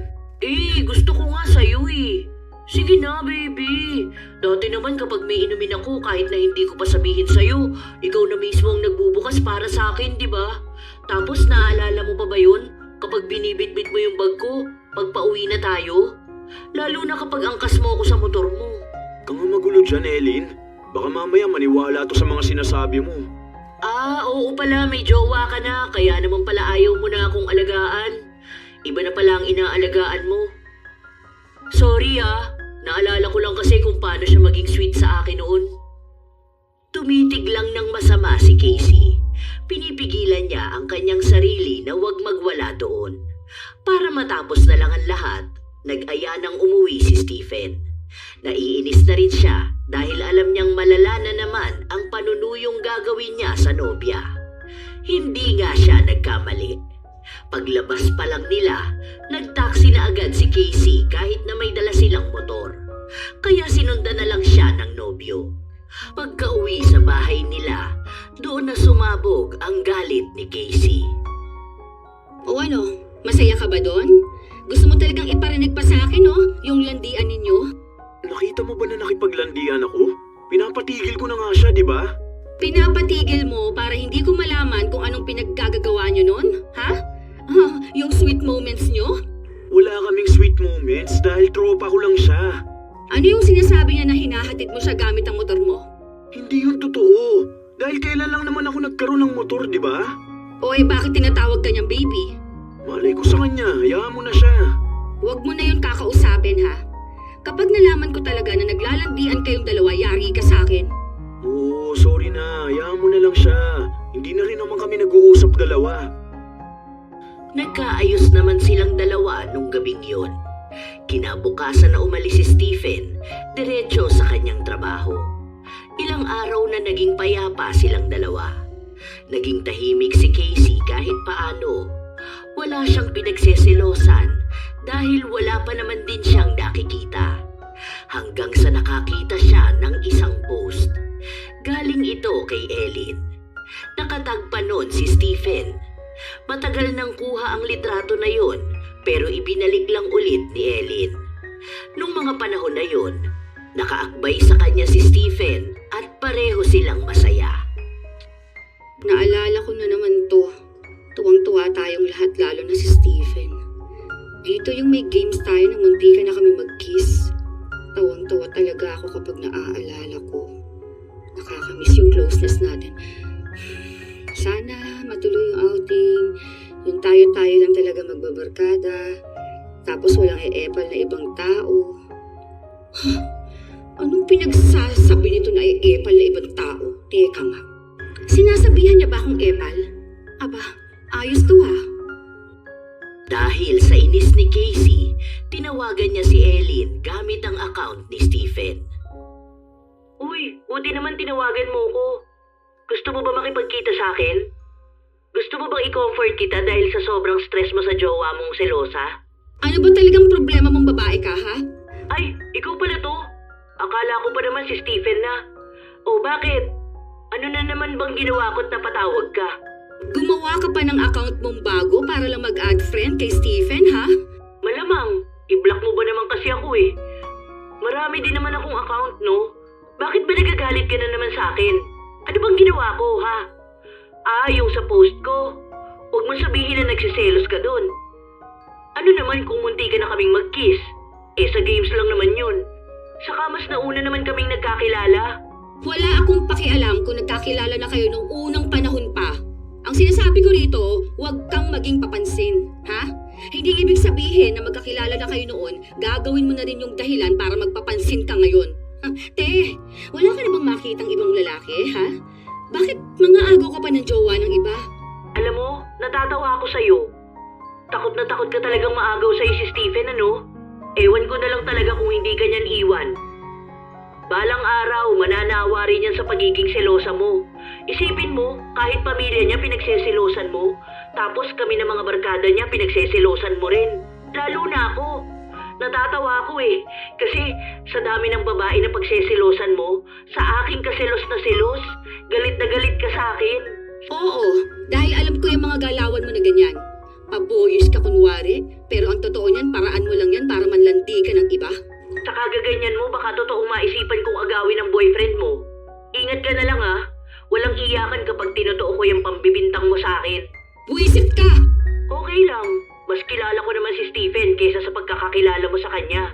Gusto ko nga sa'yo eh. Sige na, baby. Dati naman kapag may inumin ako, kahit na hindi ko pa sabihin sa'yo, ikaw na mismo ang nagbubukas para sa akin, di ba? Tapos naaalala mo pa ba yun? Kapag binibitbit mo yung bag ko, pagpa-uwi na tayo? Lalo na kapag angkas mo ako sa motor mo. Kang magulo dyan, Ellen. Baka mamaya maniwala to sa mga sinasabi mo. Oo pala, may jowa ka na, kaya naman pala ayaw mo na akong alagaan. Iba na pala ang inaalagaan mo. Sorry naalala ko lang kasi kung paano siya maging sweet sa akin noon. Tumitig lang ng masama si Casey. Pinipigilan niya ang kanyang sarili na huwag magwala doon. Para matapos na lang ang lahat, nag-aya ng umuwi si Stephen. Naiinis na rin siya dahil alam niyang malala na naman ang panunuyong gagawin niya sa nobya. Hindi nga siya nagkamali. Paglabas pa lang nila, nagtaksi na agad si Casey kahit na may dala silang motor. Kaya sinundan na lang siya ng nobyo. Pagka-uwi sa bahay nila, doon na sumabog ang galit ni Casey. O ano, masaya ka ba doon? Gusto mo talagang iparinig pa sa akin, no? Yung landian ninyo? Nakita mo ba na nakipaglandian ako? Pinapatigil ko na nga siya, di ba? Pinapatigil mo para hindi ko malaman kung anong pinaggagawa nyo nun? Ha? Yung sweet moments nyo? Wala kaming sweet moments dahil tropa ko lang siya. Ano yung sinasabi niya na hinahatid mo siya gamit ang motor mo? Hindi yun totoo. Dahil kailan lang naman ako nagkaroon ng motor, di ba? O bakit tinatawag ka niyang baby? Malay ko sa kanya, hayaan mo na siya. Huwag mo na yun kakausapin ha. Kapag nalaman ko talaga na naglalandian kayong dalawa, yari ka sa akin. Oo, sorry na, hayaan mo na lang siya. Hindi na rin naman kami nag-uusap dalawa. Nagkaayos naman silang dalawa nung gabing yon. Kinabukasan na umalis si Stephen, diretso sa kanyang trabaho. Ilang araw na naging payapa silang dalawa. Naging tahimik si Casey kahit paano. Wala siyang pinagseselosan dahil wala pa naman din siyang nakikita. Hanggang sa nakakita siya ng isang post. Galing ito kay Ellen. Nakatagpa noon si Stephen. Matagal nang kuha ang litrato na yon pero ibinalik lang ulit ni Ellen. Nung mga panahon na yon, nakaakbay sa kanya si Stephen at pareho silang masaya. Naalala ko na naman to. Tuwang-tuwa tayong lahat lalo na si Stephen. Dito yung may games tayo na muntikan na kami mag-kiss. Tawang-tuwa talaga ako kapag naaalala ko. Nakakamiss yung closeness natin. Sana matuloy yung outing. Yung tayo-tayo lang talaga magbabarkada. Tapos walang e-epal na ibang tao. Anong pinagsasabi nito na e-epal na ibang tao? Teka nga. Sinasabihan niya ba akong epal? Aba, ayos to ha. Dahil sa inis ni Casey, tinawagan niya si Ellen gamit ang account ni Stephen. Uy, buti naman tinawagan mo ko. Gusto mo ba makipagkita sa akin? Gusto mo bang i-comfort kita dahil sa sobrang stress mo sa jowa mong selosa? Ano ba talagang problema mong babae ka ha? Ay, ikaw pala to. Akala ko pa naman si Stephen na. O bakit? Ano na naman bang ginawa ko't napatawag ka? Gumawa ka pa ng account mong bago para lang mag-add friend kay Stephen ha? Malamang, i-block mo ba naman kasi ako eh. Marami din naman akong account, no? Bakit ba nagagalit ka na naman sa akin? Ano bang ginawa ko, ha? Yung sa post ko. Huwag mo sabihin na nagsiselos ka doon. Ano naman kung munti ka na kaming mag-kiss? Sa games lang naman yun. Saka mas nauna naman kaming nagkakilala. Wala akong pakialam kung nagkakilala na kayo nung unang panahon pa. Ang sinasabi ko rito, huwag kang maging papansin, ha? Hindi ibig sabihin na magkakilala na kayo noon, gagawin mo na rin yung dahilan para magpapansin ka ngayon. Te, wala ka na bang makitang ibang lalaki, ha? Bakit mga agaw ka pa ng jowa ng iba? Alam mo, natatawa ako sa'yo. Takot na takot ka talagang maagaw sa'yo si Stephen, ano? Ewan ko na lang talaga kung hindi ka niyan iwan. Balang araw, mananawa rin yan sa pagiging selosa mo. Isipin mo, kahit pamilya niya pinagseselosan mo, tapos kami ng mga barkada niya pinagseselosan mo rin. Lalo na ako. Natatawa ako eh, kasi sa dami ng babae na pagseselosan mo, sa aking kaselos na selos, galit na galit ka sa akin. Oo, dahil alam ko yung mga galawan mo na ganyan. Paboyos ka kunwari, pero ang totoo niyan, paraan mo lang yan para manlandi ka ng iba. Sa kagaganyan mo, baka totoong maisipan kong agawin ng boyfriend mo. Ingat ka na lang ha. Walang iyakan kapag tinotoo ko yung pambibintang mo sa akin. Buisit ka! Okay lang. Mas kilala ko naman si Stephen kaysa sa pagkakakilala mo sa kanya.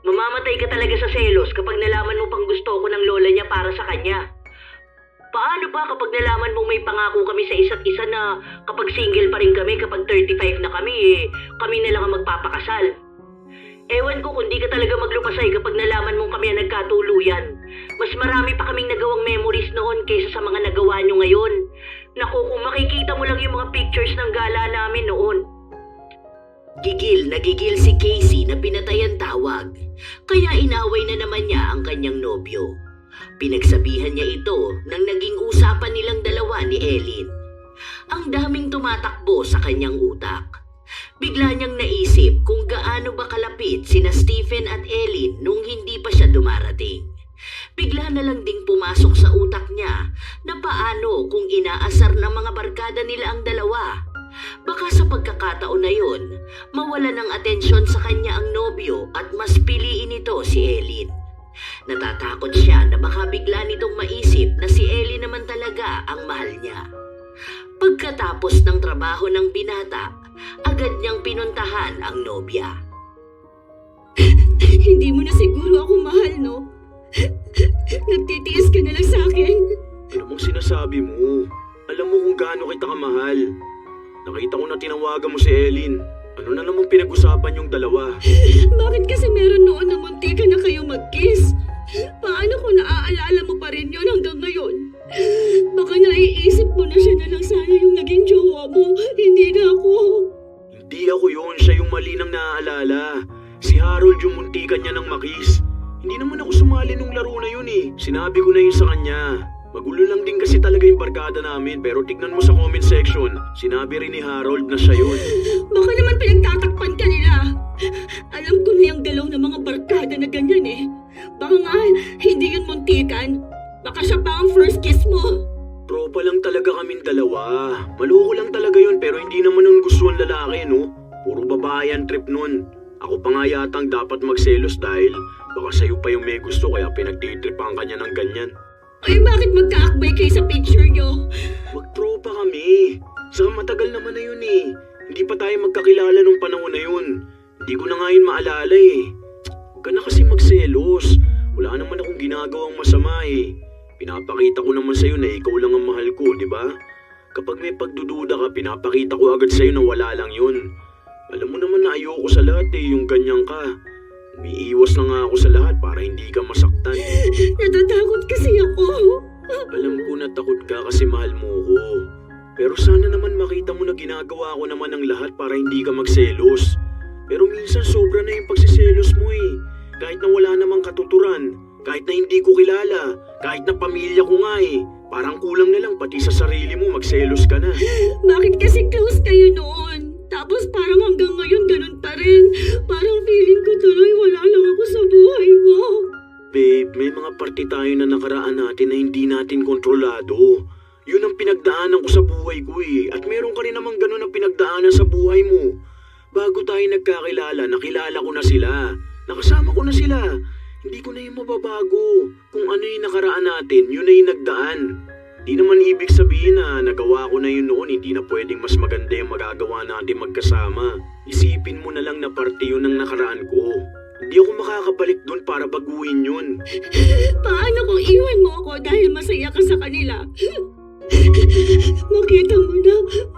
Mamamatay ka talaga sa selos kapag nalaman mo pang gusto ko ng lola niya para sa kanya. Paano pa kapag nalaman mong may pangako kami sa isa't isa na kapag single pa rin kami kapag 35 na kami, kami na lang ang magpapakasal? Ewan ko kung di ka talaga maglupasay kapag nalaman mong kami ang nagkatuluyan. Mas marami pa kaming nagawang memories noon kaysa sa mga nagawa nyo ngayon. Naku, kung makikita mo lang yung mga pictures ng gala namin noon. Gigil na gigil si Casey na pinatay ang tawag. Kaya inaway na naman niya ang kanyang nobyo. Pinagsabihan niya ito nang naging usapan nilang dalawa ni Ellen. Ang daming tumatakbo sa kanyang utak. Bigla niyang naisip kung gaano ba kalapit sina Stephen at Ellen nung hindi pa siya dumarating. Bigla na lang ding pumasok sa utak niya na paano kung inaasar ng mga barkada nila ang dalawa. Baka sa pagkakataon na yon, mawala ng atensyon sa kanya ang nobyo at mas piliin ito si Ellen. Natatakot siya na baka bigla nitong maisip na si Ellie naman talaga ang mahal niya. Pagkatapos ng trabaho ng binata, agad niyang pinuntahan ang nobya. Hindi mo na siguro ako mahal, no? Nagtitiis ka na lang sa akin. Ano mong sinasabi mo? Alam mo kung gaano kita kamahal. Nakita ko na tinawagan mo si Ellen. Ano na namang pinag-usapan yung dalawa? Bakit kasi meron noon na munti ka na kayo mag-kiss? Paano kung naaalala mo pa rin yun hanggang ngayon? Baka naiisip mo na siya na lang sana yung naging jowa mo, hindi na ako. Hindi ako yun, siya yung mali nang naaalala. Si Harold yung muntikan niya ng makis. Hindi naman ako sumali nung laro na yun eh. Sinabi ko na yun sa kanya. Magulo lang din kasi talaga yung barkada namin, pero tignan mo sa comment section. Sinabi rin ni Harold na siya yun. Baka naman pinagtatakpan ka nila. Alam ko na yung galaw ng mga barkada na ganyan eh. Baka nga hindi yun muntikan. Baka siya pa ang first kiss mo. Tropa lang talaga kaming dalawa. Maloko lang talaga yun, pero hindi naman nun gusto ang lalaki, no? Puro babae ang trip nun. Ako pa nga yatang dapat magselos dahil baka sa'yo pa yung may gusto kaya pinagtitripan kanya ng ganyan. Ay, bakit magkaakbay kayo sa picture nyo? Magtropa kami. Saka matagal naman na yun eh. Hindi pa tayo magkakilala nung panahon na yun. Hindi ko na nga yun maalala eh. Huwag ka na kasi magselos. Wala naman akong ginagawang masama eh. Pinapakita ko naman sa'yo na ikaw lang ang mahal ko, di ba? Kapag may pagdududa ka, pinapakita ko agad sa'yo na wala lang yun. Alam mo naman na ayoko sa lahat eh, yung ganyan ka. Umiiwas na nga ako sa lahat para hindi ka masaktan. Natatakot kasi ako. Alam ko na takot ka kasi mahal mo ko. Pero sana naman makita mo na ginagawa ko naman ang lahat para hindi ka magselos. Pero minsan sobra na yung pagsiselos mo eh. Kahit na wala namang katuturan, kahit na hindi ko kilala, kahit na pamilya ko nga eh. Parang kulang na lang pati sa sarili mo magselos ka na. Bakit kasi close kayo noon? Tapos parang hanggang ngayon ganun pa rin. Parang feeling ko tuloy wala lang ako sa buhay mo. Babe, may mga parte tayo na nakaraan natin na hindi natin kontrolado. Yun ang pinagdaanan ko sa buhay ko eh. At meron ka rin namang ganun ang pinagdaanan sa buhay mo. Bago tayo nagkakilala, nakilala ko na sila. Nakasama ko na sila. Hindi ko na yung mababago. Kung ano yung nakaraan natin, yun na yung nagdaan. Di naman ibig sabihin na nagawa ko na yun noon, hindi na pwedeng mas maganda yung magagawa natin magkasama. Isipin mo na lang na parte yun ng nakaraan ko. Hindi ako makakabalik doon para baguhin yun. Paano kung iwan mo ako dahil masaya ka sa kanila? Makita mo na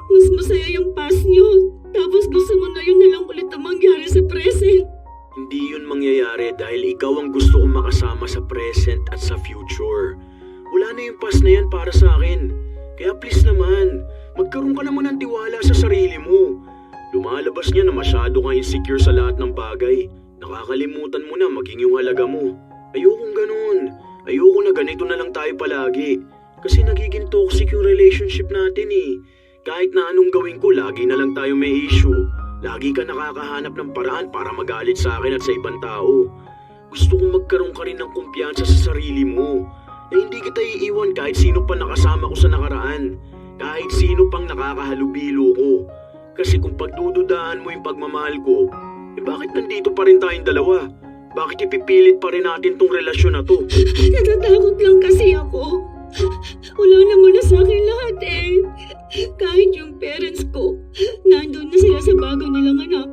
mas masaya yung past nyo. Tapos gusto mo na yun na lang ulit ang mangyari sa present. Hindi yun mangyayari dahil ikaw ang gusto kong makasama sa present at sa future. Wala na yung past na yan para sa akin. Kaya please naman, magkaroon ka naman ng tiwala sa sarili mo. Lumalabas niya na masyado kang insecure sa lahat ng bagay. Nakakalimutan mo na maging yung halaga mo. Ayokong ganun. Ayoko na ganito na lang tayo palagi. Kasi nagiging toxic yung relationship natin eh. Kahit na anong gawin ko, lagi na lang tayo may issue. Lagi ka nakakahanap ng paraan para magalit sa akin at sa ibang tao. Gusto kong magkaroon ka rin ng kumpiyansa sa sarili mo. Na hindi kita iiwan kahit sino pa nakasama ko sa nakaraan. Kahit sino pang nakakahalubilo ko. Kasi kung pagdududahan mo yung pagmamahal ko, bakit nandito pa rin tayong dalawa? Bakit ipipilit pa rin natin tong relasyon na to? Natatakot lang kasi ako. Wala naman na sa akin lahat eh. Kahit yung parents ko, nandun na sila sa bago nilang anak.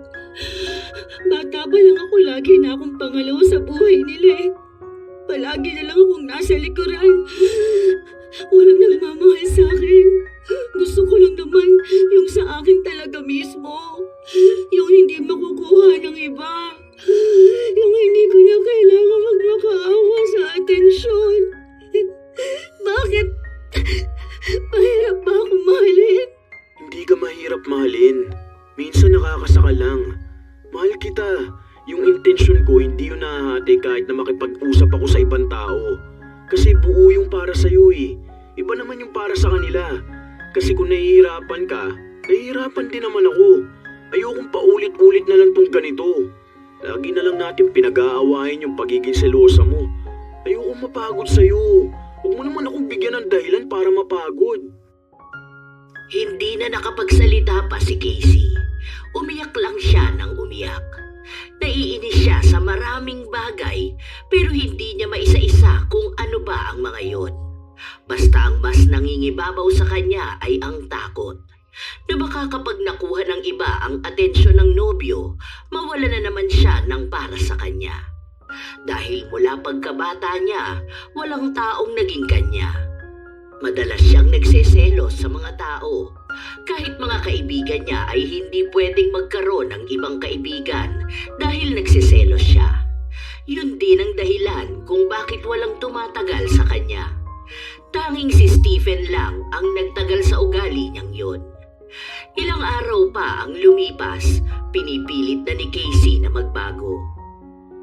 Bata pa lang ako, lagi na akong pangalawa sa buhay nila eh. Palagi na lang akong nasa likuran. Walang nagmamahal sa akin. Gusto ko lang naman yung sa akin talaga mismo. Yung hindi makukuha ng iba. Yung hindi ko na kailangan magmakaawa sa atensyon. Bakit? Mahirap ba akong mahalin? Hindi ka mahirap mahalin. Minsan nakakasaka lang. Mahal kita. Yung intensyon ko hindi yun nahahati kahit na makipag-usap ako sa ibang tao. Kasi buo yung para sa'yo eh. Iba naman yung para sa kanila. Kasi kung nahihirapan ka, nahihirapan din naman ako. Ayokong paulit-ulit na lang tong ganito. Lagi na lang natin pinag-aawain yung pagiging selosa mo. Ayokong mapagod sa'yo. Huwag mo naman akong bigyan ng dahilan para mapagod. Hindi na nakapagsalita pa si Casey. Umiyak lang siya ng umiyak. Naiinis siya sa maraming bagay pero hindi niya maisa-isa kung ano ba ang mga yon. Basta ang mas nangingibabaw sa kanya ay ang takot na baka kapag nakuha ng iba ang atensyon ng nobyo, mawala na naman siya ng para sa kanya. Dahil mula pagkabata niya, walang taong naging kanya. Madalas siyang nagseselos sa mga tao. Kahit mga kaibigan niya ay hindi pwedeng magkaroon ng ibang kaibigan dahil nagseselos siya. Yun din ang dahilan kung bakit walang tumatagal sa kanya. Tanging si Stephen lang ang nagtagal sa ugali niyang yun. Ilang araw pa ang lumipas, pinipilit na ni Casey na magbago.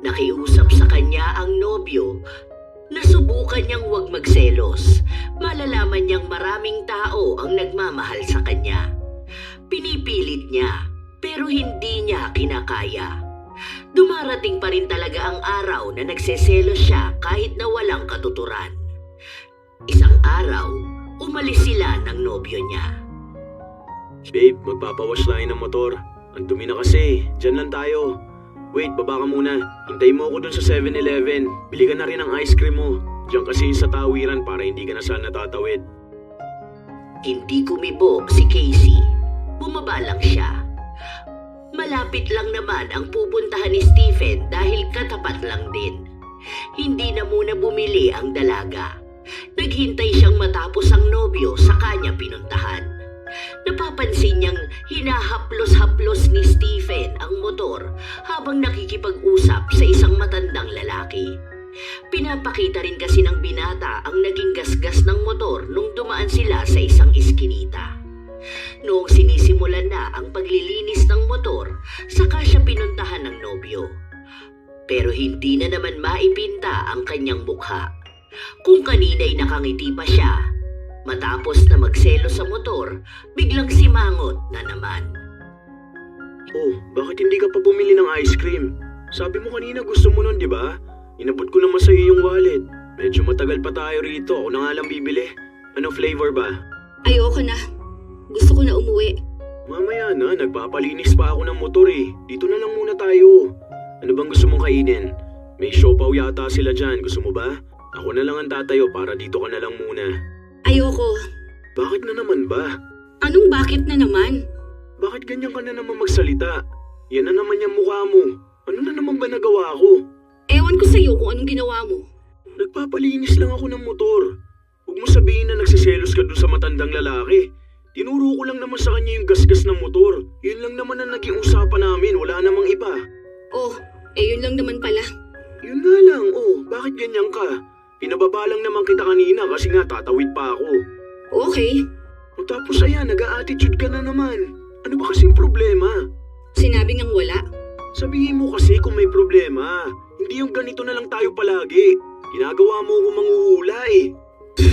Nakiusap sa kanya ang nobyo. Nasubukan niyang huwag magselos. Malalaman niyang maraming tao ang nagmamahal sa kanya. Pinipilit niya, pero hindi niya kinakaya. Dumarating pa rin talaga ang araw na nagseselos siya kahit na walang katuturan. Isang araw, umalis sila ng nobyo niya. Babe, magpapawash tayo ng motor. Ang dumi na kasi, dyan lang tayo. Wait, baba ka muna. Hintayin mo ako dun sa 7-Eleven. Bili ka na rin ng ice cream mo. Diyan kasi sa tawiran para hindi ka na sana natatawid. Hindi kumibo si Casey. Bumaba lang siya. Malapit lang naman ang pupuntahan ni Stephen dahil katapat lang din. Hindi na muna bumili ang dalaga. Naghintay siyang matapos ang nobyo sa kanya pinuntahan. Napapansin niyang hinahaplos-haplos ni Stephen ang motor habang nakikipag-usap sa isang matandang lalaki. Pinapakita rin kasi ng binata ang naging gasgas ng motor nung dumaan sila sa isang iskinita. Noong sinisimulan na ang paglilinis ng motor, saka siya pinuntahan ng nobyo. Pero hindi na naman maipinta ang kanyang mukha. Kung kanina'y nakangiti pa siya, matapos na magselo sa motor, biglang simangot na naman. Oh, bakit hindi ka pa bumili ng ice cream? Sabi mo kanina gusto mo nun, di ba? Inabot ko naman sa iyo yung wallet. Medyo matagal pa tayo rito. Ako na nga lang bibili. Ano flavor ba? Ayoko na. Gusto ko na umuwi. Mamaya na, nagpapalinis pa ako ng motor eh. Dito na lang muna tayo. Ano bang gusto mong kainin? May siopaw yata sila dyan. Gusto mo ba? Ako na lang ang tatayo para dito ka na lang muna. Ayoko. Bakit na naman ba? Anong bakit na naman? Bakit ganyan ka na naman magsalita? Yan na naman yung mukha mo. Ano na naman ba nagawa ko? Ewan ko sa'yo kung anong ginawa mo. Nagpapalinis lang ako ng motor. Huwag mo sabihin na nagsiselos ka dun sa matandang lalaki. Tinuro ko lang naman sa kanya yung gasgas ng motor. Yun lang naman ang naging usapan namin. Wala namang iba. Oh, yun lang naman pala. Yun nga lang, bakit ganyan ka? Pinababa lang naman kita kanina kasi nga tatawid pa ako. Okay. O tapos ayan, nag-a-attitude ka na naman. Ano ba kasing problema? Sinabi ngang wala. Sabihin mo kasi kung may problema. Hindi yung ganito na lang tayo palagi. Ginagawa mo akong manghuhula eh.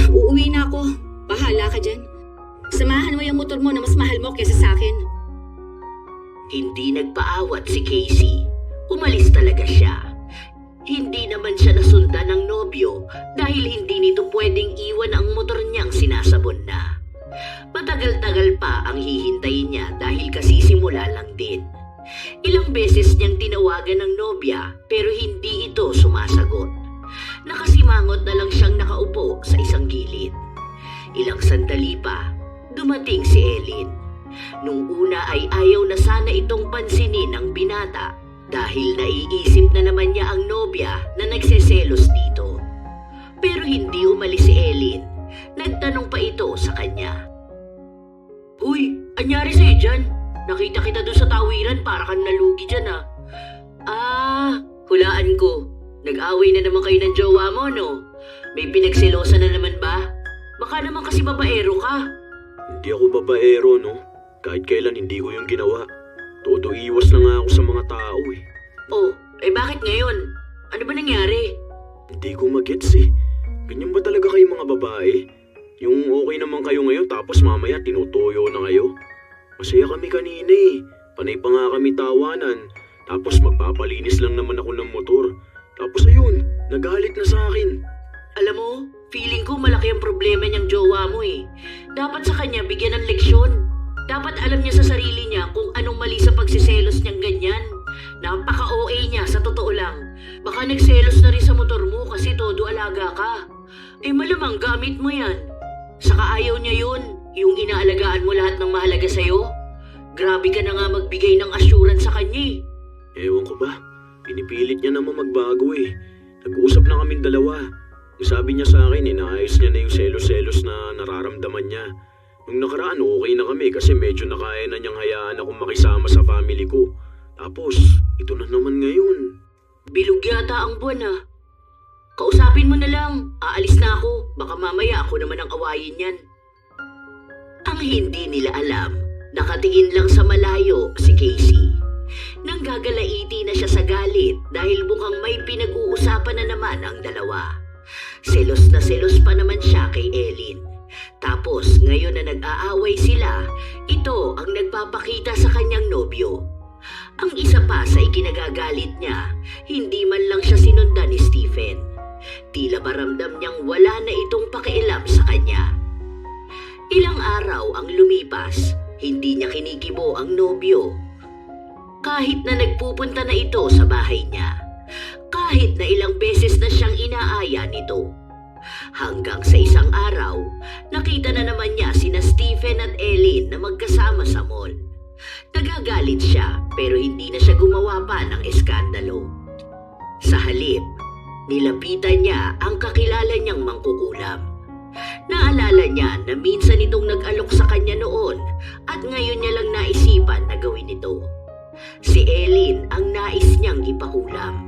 Uuwi na ako. Bahala ka dyan. Samahan mo yung motor mo na mas mahal mo kesa sa akin. Hindi nagpaawat si Casey. Umalis talaga siya. Hindi naman siya nasundan ng nobyo dahil hindi nito pwedeng iwan ang motor niyang sinasabon na. Matagal-tagal pa ang hihintayin niya dahil kasisimula lang din. Ilang beses niyang tinawagan ng nobya pero hindi ito sumasagot. Nakasimangot na lang siyang nakaupo sa isang gilid. Ilang sandali pa, dumating si Ellen. Nung una ay ayaw na sana itong pansinin ng binata dahil naiisip na naman niya ang nobya na nagseselos dito. Pero hindi umalis si Ellen. Nagtanong pa ito sa kanya. Uy, anyari sa'yo dyan? Nakita kita doon sa tawiran para kang nalugi dyan hulaan ko. Nag-away na naman kayo ng jowa mo, no? May pinagselosan na naman ba? Baka naman kasi babaero ka. Hindi ako babaero, no? Kahit kailan hindi ko yung ginawa. Todo iwas na nga ako sa mga tao eh. Oh, bakit ngayon? Ano ba nangyari? Hindi ko magets eh. Ganyan ba talaga kayo mga babae? Yung okay naman kayo ngayon tapos mamaya tinutuyo na kayo? Masaya kami kanina eh. Panay pa nga kami tawanan. Tapos magpapalinis lang naman ako ng motor. Tapos ayun, nagalit na sa akin. Alam mo, feeling ko malaki ang problema niyang jowa mo eh. Dapat sa kanya bigyan ng leksyon. Dapat alam niya sa sarili niya kung anong mali sa pagsiselos niyang ganyan. Napaka-OA niya, sa totoo lang. Baka nagselos na rin sa motor mo kasi todo alaga ka. Eh malamang gamit mo yan. Saka ayaw niya yun, yung inaalagaan mo lahat ng mahalaga sa'yo. Grabe ka na nga magbigay ng assurance sa kanya eh. Ewan ko ba, pinipilit niya naman magbago eh. Nag-uusap na kaming dalawa. Ang sabi niya sa akin, inaayos niya na yung selos-selos na nararamdaman niya. Nung nakaraan, okay na kami kasi medyo nakaya na niyang hayaan akong makisama sa family ko. Tapos, ito na naman ngayon. Bilog yata ang buwan ah. Kausapin mo na lang, aalis na ako. Baka mamaya ako naman ang awayin yan. Ang hindi nila alam, nakatingin lang sa malayo si Casey. Nanggagalaiti na siya sa galit dahil mukhang may pinag-uusapan na naman ang dalawa. Selos na selos pa naman siya kay Ellen. Tapos ngayon na nag-aaway sila, ito ang nagpapakita sa kanyang nobyo. Ang isa pa sa ikinagagalit niya, hindi man lang siya sinundan ni Stephen. Tila baramdam niyang wala na itong pakialam sa kanya. Ilang araw ang lumipas, hindi niya kinikibo ang nobyo. Kahit na nagpupunta na ito sa bahay niya. Kahit na ilang beses na siyang inaaya nito. Hanggang sa isang araw, nakita na naman niya sina Stephen at Ellen na magkasama sa mall. Nagagalit siya pero hindi na siya gumawa pa ng eskandalo. Sa halip, nilapitan niya ang kakilala niyang mangkukulam. Naalala niya na minsan itong nag-alok sa kanya noon at ngayon niya lang naisipan na gawin ito. Si Ellen ang nais niyang ipakulam.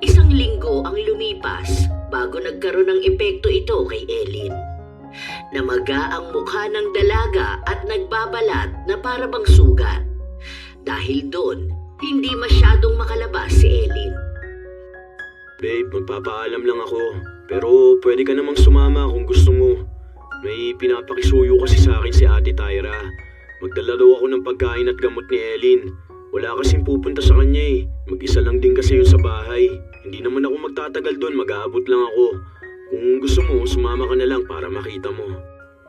Isang linggo ang lumipas bago nagkaroon ng epekto ito kay Ellen. Namaga ang mukha ng dalaga at nagbabalat na para bang sugat. Dahil doon, hindi masyadong makalabas si Ellen. Babe, magpapaalam lang ako. Pero pwede ka namang sumama kung gusto mo. May pinapakisuyo kasi sa akin si Ate Tyra. Magdala daw ako ng pagkain at gamot ni Ellen. Wala kasing pupunta sa kanya eh. Mag-isa lang din kasi yun sa bahay. Hindi naman ako magtatagal doon, mag-aabot lang ako. Kung gusto mo, sumama ka na lang para makita mo.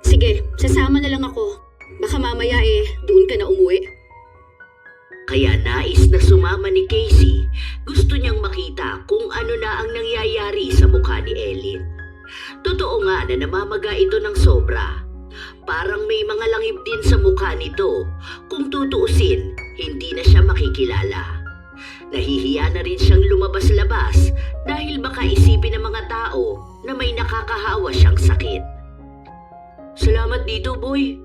Sige, sasama na lang ako. Baka mamaya doon ka na umuwi. Kaya nais na sumama ni Casey. Gusto niyang makita kung ano na ang nangyayari sa mukha ni Ellen. Totoo nga na namamaga ito ng sobra. Parang may mga langib din sa mukha nito. Kung tutuusin, hindi na siya makikilala. Nahihiya na rin siyang lumabas-labas dahil baka isipin ng mga tao na may nakakahawa siyang sakit. Salamat dito, boy.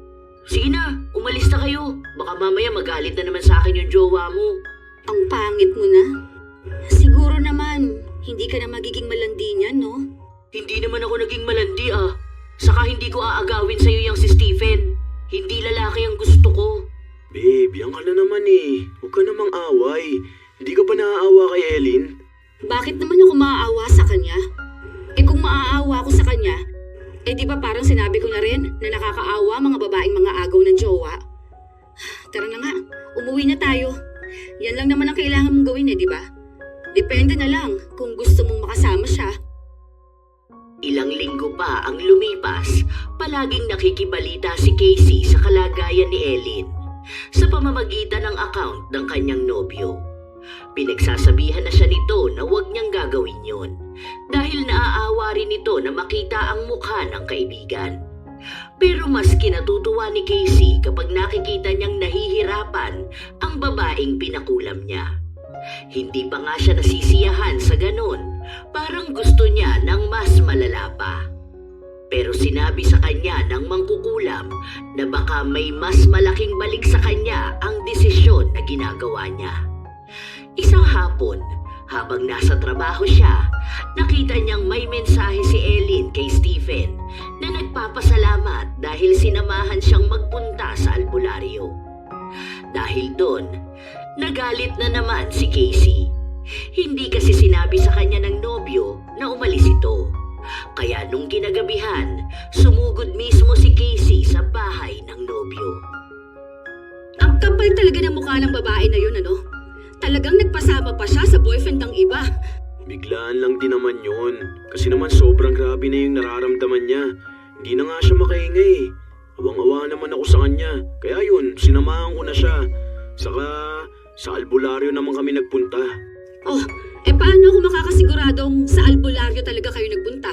Sige na, umalis na kayo. Baka mamaya magalit na naman sa akin yung jowa mo. Ang pangit mo na. Siguro naman, hindi ka na magiging malandi niyan, no? Hindi naman ako naging malandi ah. Saka hindi ko aagawin sa'yo yung si Stephen. Hindi lalaki ang gusto ko. Babe, yan ka na naman eh. Huwag ka namang away. Hindi ka ba naaawa kay Ellen? Bakit naman ako maaawa sa kanya? Kung maaawa ako sa kanya, di ba parang sinabi ko na rin na nakakaawa mga babaeng mga agaw ng jowa? Tara na nga, umuwi na tayo. Yan lang naman ang kailangan mong gawin di ba? Depende na lang kung gusto mong makasama siya. Ilang linggo pa ang lumipas, palaging nakikibalita si Casey sa kalagayan ni Ellen sa pamamagitan ng account ng kanyang nobyo. Pinagsasabihan na siya nito na huwag niyang gagawin yon dahil naaawa rin ito na makita ang mukha ng kaibigan. Pero mas kinatutuwa ni Casey kapag nakikita niyang nahihirapan ang babaeng pinakulam niya. Hindi pa nga siya nasisiyahan sa ganon, parang gusto niya ng mas malala pa. Pero sinabi sa kanya ng mangkukulam na baka may mas malaking balik sa kanya ang desisyon na ginagawa niya. Isang hapon, habang nasa trabaho siya, nakita niyang may mensahe si Ellen kay Stephen na nagpapasalamat dahil sinamahan siyang magpunta sa albularyo. Dahil doon, nagalit na naman si Casey. Hindi kasi sinabi sa kanya ng nobyo na umalis ito. Kaya nung kinagabihan, sumugod mismo si Casey sa bahay ng nobyo. Ang kapal talaga ng mukha ng babae na yun, ano? Talagang nagpasama pa siya sa boyfriend ng iba. Biglaan lang din naman yun. Kasi naman sobrang grabe na yung nararamdaman niya. Hindi na nga siya makahinga eh. Awang-awa naman ako sa kanya. Kaya yun, sinamahan ko na siya. Saka, Sa albularyo naman kami nagpunta. Oh, paano ako makakasiguradong sa albularyo talaga kayo nagpunta?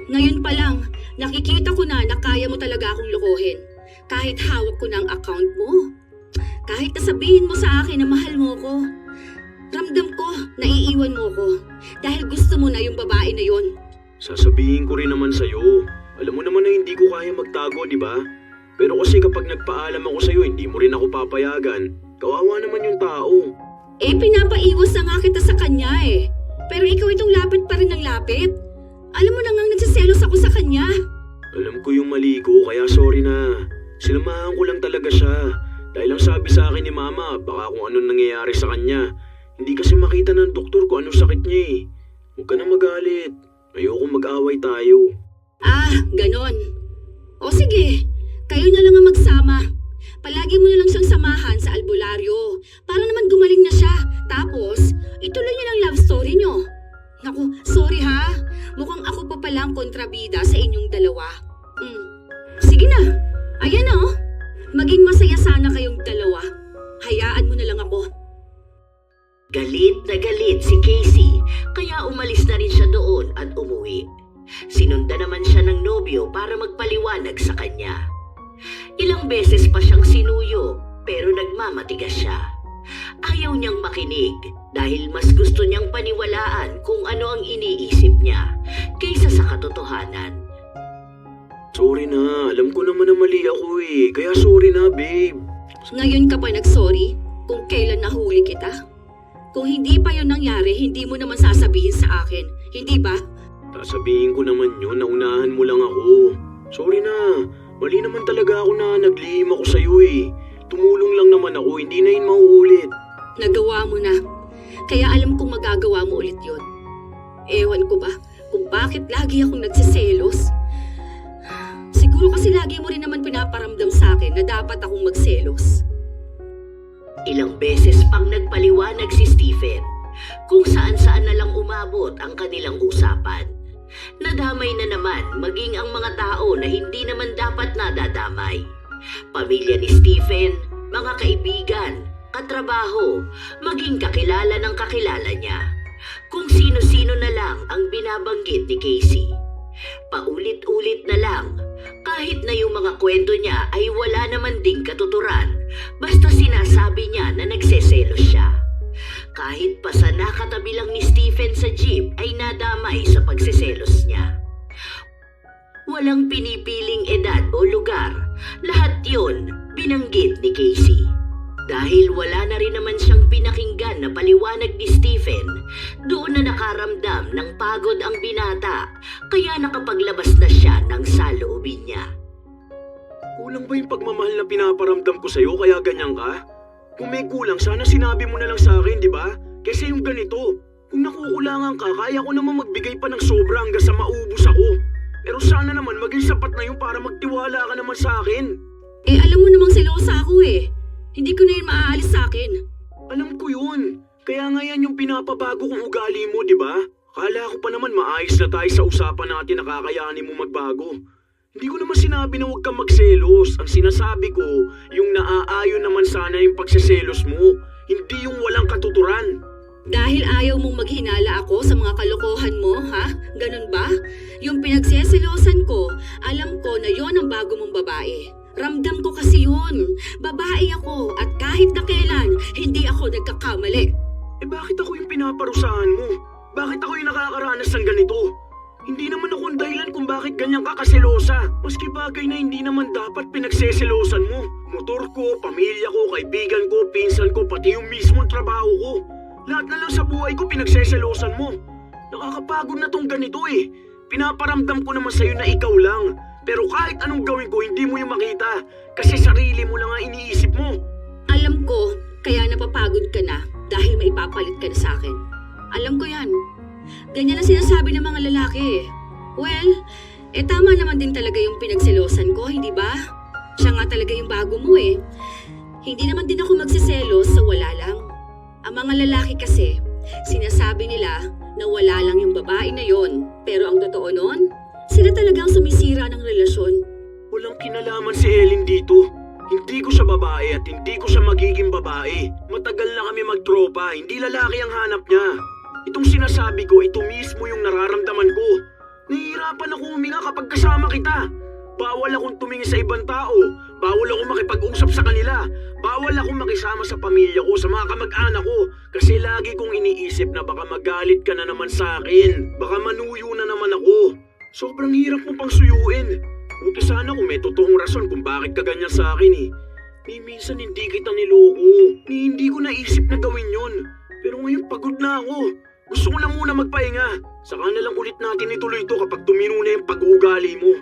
Ngayon pa lang, nakikita ko na kaya mo talaga akong lokohin. Kahit hawak ko na ang account mo. Kahit nasabihin mo sa akin na mahal mo ko. Ramdam ko na iiwan mo ko. Dahil gusto mo na yung babae na yon. Sasabihin ko rin naman sa'yo. Alam mo naman na hindi ko kaya magtago, di ba? Pero kasi kapag nagpaalam ako sa'yo, hindi mo rin ako papayagan. Kawawa naman yung tao. Pinapaiwas na nga kita sa kanya eh. Pero ikaw itong lapit pa rin ng lapit. Alam mo na nga nagsiselos ako sa kanya. Alam ko yung mali ko, kaya sorry na. Sinamahan ko lang talaga siya. Dahil ang sabi sa akin ni Mama, baka kung anong nangyayari sa kanya. Hindi kasi makita ng doktor kung anong sakit niya eh. Huwag ka na magalit. Ayoko mag-away tayo. Ganon. O sige, kayo na lang ang magsama. Palagi mo na lang siyang samahan sa albularyo. Para naman gumaling na siya. Tapos, ituloy niyo ng love story niyo. Naku, sorry ha. Mukhang ako pa palang kontrabida sa inyong dalawa. Sige na. Ayan na oh. Maging masaya sana kayong dalawa. Hayaan mo na lang ako. Galit na galit si Casey, kaya umalis na rin siya doon at umuwi. Sinunda naman siya ng nobyo para magpaliwanag sa kanya. Ilang beses pa siyang sinuyo, pero nagmamatigas siya. Ayaw niyang makinig dahil mas gusto niyang paniwalaan kung ano ang iniisip niya kaysa sa katotohanan. Sorry na, alam ko naman na mali ako eh. Kaya sorry na, babe. Ngayon ka pa nagsorry kung kailan nahuli kita? Kung hindi pa yon nangyari, hindi mo naman sasabihin sa akin. Hindi ba? Sasabihin ko naman yun, naunahan mo lang ako. Sorry na, mali naman talaga ako na naglihim ako sa'yo eh. Tumulong lang naman ako, hindi na yun mauulit. Nagawa mo na. Kaya alam kong magagawa mo ulit yon. Ewan ko ba kung bakit lagi akong nagsiselos? Siguro kasi lagi mo rin naman pinaparamdam sa akin na dapat akong magselos. Ilang beses pang nagpaliwanag si Stephen kung saan-saan na lang umabot ang kanilang usapan. Nadamay na naman maging ang mga tao na hindi naman dapat nadadamay. Pamilya ni Stephen, mga kaibigan, katrabaho, maging kakilala ng kakilala niya. Kung sino-sino na lang ang binabanggit ni Casey. Paulit-ulit na lang, kahit na yung mga kwento niya ay wala naman ding katuturan, basta sinasabi niya na nagseselos siya. Kahit pa sa nakatabi lang ni Stephen sa jeep ay nadamay sa pagseselos niya. Walang pinipiling edad o lugar, lahat yun binanggit ni Casey. Dahil wala na rin naman siyang pinakinggan na paliwanag ni Stephen, doon na nakaramdam ng pagod ang binata, kaya nakapaglabas na siya ng saloobin niya. Kulang ba yung pagmamahal na pinaparamdam ko sa'yo kaya ganyan ka? Kung may kulang, sana sinabi mo na lang sa akin, di ba? Kasi yung ganito, kung nakukulangan ka, kaya ko naman magbigay pa ng sobra hanggang sa maubos ako. Pero sana naman maging sapat na yun para magtiwala ka naman sa akin. Alam mo namang selosa ako eh. Hindi ko na yun maaalis sa akin. Alam ko yun. Kaya nga yan yung pinapabago kong ugali mo, di ba? Kala ko pa naman maayos na tayo sa usapan natin na kakayanin mo magbago. Hindi ko naman sinabi na huwag kang magselos. Ang sinasabi ko, yung naaayon naman sana yung pagseselos mo. Hindi yung walang katuturan. Dahil ayaw mong maghinala ako sa mga kalokohan mo, ha? Ganun ba? Yung pinagseselosan ko, alam ko na yon ang bago mong babae. Ramdam ko kasi yun. Babae ako at kahit na kailan, hindi ako nagkakamali. Bakit ako yung pinaparusahan mo? Bakit ako yung nakakaranas ng ganito? Hindi naman ako ang dahilan kung bakit ganyan ka kaselosa. Maski bagay na hindi naman dapat pinagseselosan mo. Motor ko, pamilya ko, kaibigan ko, pinsan ko, pati yung mismong trabaho ko. Lahat na lang sa buhay ko pinagseselosan mo. Nakakapagod na tong ganito eh. Pinaparamdam ko naman sa'yo na ikaw lang. Pero kahit anong gawin ko, hindi mo yung makita. Kasi sarili mo lang ang iniisip mo. Alam ko, kaya napapagod ka na dahil may ipapalit ka na sa akin. Alam ko yan. Ganyan ang sinasabi ng mga lalaki. Well, tama naman din talaga yung pinagselosan ko, hindi ba? Siya nga talaga yung bago mo eh. Hindi naman din ako magsiselos sa wala lang. Ang mga lalaki kasi, sinasabi nila na wala lang yung babae na yon. Pero ang totoo nun, sila talagang sumisira ng relasyon. Walang kinalaman si Ellen dito. Hindi ko siya babae at hindi ko siya magiging babae. Matagal na kami magtropa, hindi lalaki ang hanap niya. Itong sinasabi ko, ito mismo yung nararamdaman ko. Nahihirapan ako huminga kapag kasama kita. Bawal akong tumingin sa ibang tao. Bawal akong makipag-usap sa kanila. Bawal akong makisama sa pamilya ko, sa mga kamag-anak ko. Kasi lagi kong iniisip na baka magalit ka na naman sa akin. Baka manuyo na naman ako. Sobrang hirap mo pang suyuin. Buti sana kung may totoong rason kung bakit ka ganyan sa akin eh. Minsan hindi kita niloko. Hindi ko naisip na gawin yun. Pero ngayon pagod na ako. Gusto ko lang muna magpahinga. Saka na lang ulit natin ituloy ito kapag tumino na yung pag-uugali mo.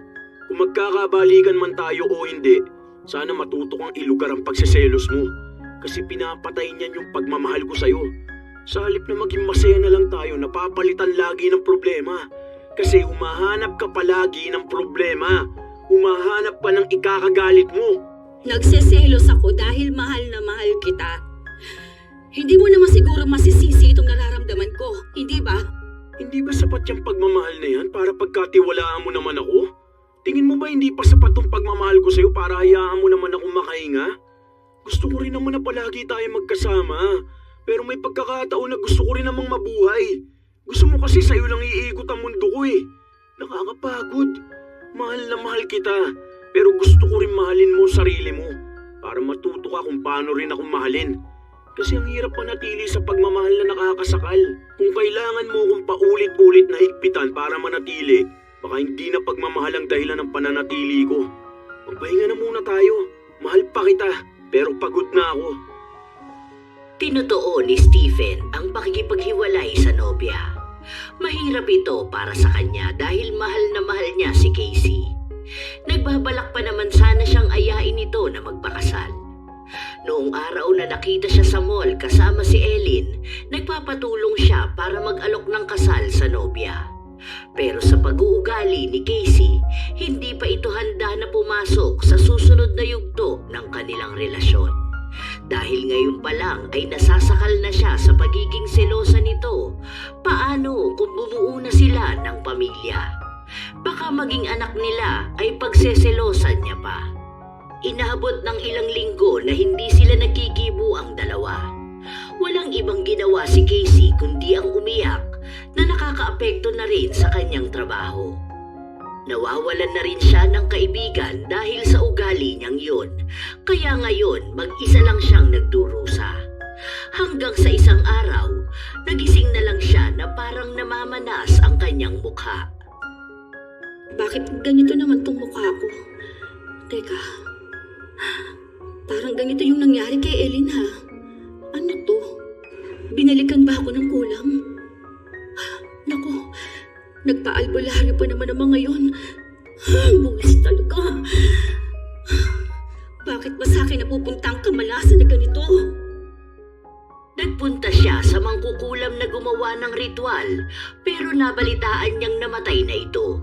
Kung magkakabalikan man tayo o hindi, sana matuto kang ilugar ang pagseselos mo. Kasi pinapatay niyan yung pagmamahal ko sa'yo. Sa halip na maging masaya na lang tayo, napapalitan lagi ng problema. Kasi humahanap ka palagi ng problema. Humahanap pa ng ikakagalit mo. Nagseselos ako dahil mahal na mahal kita. Hindi mo naman siguro masisisi itong nararamdaman ko, hindi ba? Hindi ba sapat yung pagmamahal na yan para pagkatiwalaan mo naman ako? Tingin mo ba hindi pa sapat yung pagmamahal ko sa'yo para hayaan mo naman akong makahinga? Gusto ko rin naman na palagi tayo magkasama. Pero may pagkakataon na gusto ko rin namang mabuhay. Gusto mo kasi sa'yo lang iikot ang mundo ko eh. Nakakapagod. Mahal na mahal kita. Pero gusto ko rin mahalin mo sarili mo. Para matuto ka kung paano rin ako mahalin. Kasi ang hirap manatili sa pagmamahal na nakakasakal. Kung kailangan mo kung paulit-ulit na higpitan para manatili, baka hindi na pagmamahal ang dahilan ng pananatili ko. Magpahinga na muna tayo. Mahal pa kita, pero pagod na ako. Tinutuon ni Stephen ang pakikipaghiwalay sa nobya. Mahirap ito para sa kanya dahil mahal na mahal niya si Casey. Nagbabalak pa naman sana siyang ayain ito na magpakasal. Noong araw na nakita siya sa mall kasama si Ellen, nagpapatulong siya para mag-alok ng kasal sa nobya. Pero sa pag-uugali ni Casey, hindi pa ito handa na pumasok sa susunod na yugto ng kanilang relasyon. Dahil ngayon pa lang ay nasasakal na siya sa pagiging selosa nito, paano kung bumuo na sila ng pamilya? Baka maging anak nila ay pagseselosan niya pa. Inaabot ng ilang linggo na hindi sila nagkikibo ang dalawa. Walang ibang ginawa si Casey kundi ang umiyak na nakakaapekto na rin sa kanyang trabaho. Nawawalan na rin siya ng kaibigan dahil sa ugali niyang yun. Kaya ngayon mag-isa lang siyang nagdurusa. Hanggang sa isang araw, nagising na lang siya na parang namamanas ang kanyang mukha. Bakit ganito naman tong mukha ko? Teka, parang ganito yung nangyari kay Ellen ha. Ano to? Binalikan ba ako ng kulam? Naku, nagpa-albularyo pa naman ang mga yun. Buwis talaga. Bakit ba sa akin napupunta ang kamalasan na ganito? Nagpunta siya sa mangkukulam na gumawa ng ritual pero nabalitaan niyang namatay na ito.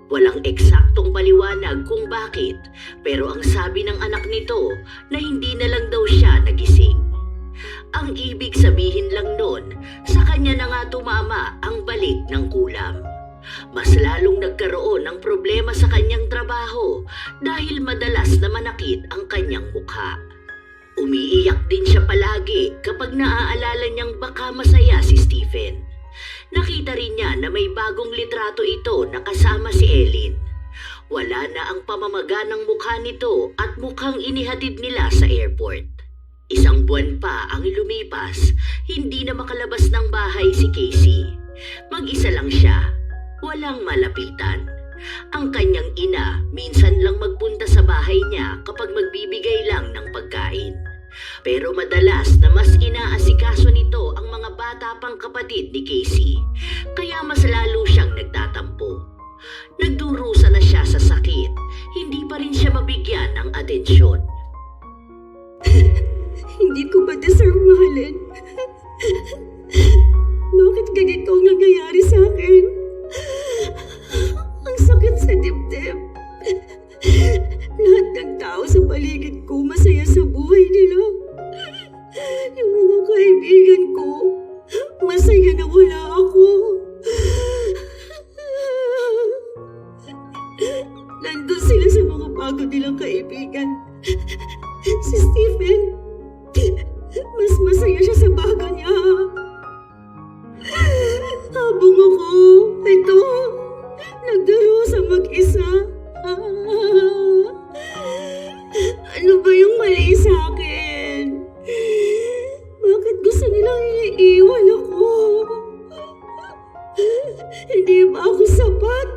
Walang eksaktong paliwanag kung bakit, pero ang sabi ng anak nito na hindi na lang daw siya nagising. Ang ibig sabihin lang nun, sa kanya na nga tumama ang balik ng kulam. Mas lalong nagkaroon ng problema sa kanyang trabaho dahil madalas na manakit ang kanyang mukha. Umiiyak din siya palagi kapag naaalala niyang baka masaya si Stephen. Nakita rin niya na may bagong litrato ito na kasama si Ellen. Wala na ang pamamaga ng mukha nito at mukhang inihatid nila sa airport. Isang buwan pa ang lumipas, hindi na makalabas ng bahay si Casey. Mag-isa lang siya, walang malapitan. Ang kanyang ina minsan lang magpunta sa bahay niya kapag magbibigay lang ng pagkain. Pero madalas na mas inaasikaso nito ang mga bata pang kapatid ni Casey, kaya mas lalo siyang nagtatampo. Nagdurusa na siya sa sakit, hindi pa rin siya mabigyan ng atensyon. Hindi ko ba deserve mahalin? Bakit ganito ang nangyayari sa akin? Ang sakit sa dibdib. Lahat ng tao sa paligid ko masaya sa buhay nila. Yung mga kaibigan ko, masaya na wala ako. Nandun sila sa mga bago nilang kaibigan. akin. Mas masaya siya sa baga niya. Habang ako, ito, nagdurusa mag-isa. Ano ba yung mali sa akin? Bakit gusto nilang iiwan ako? Hindi ba ako sapat?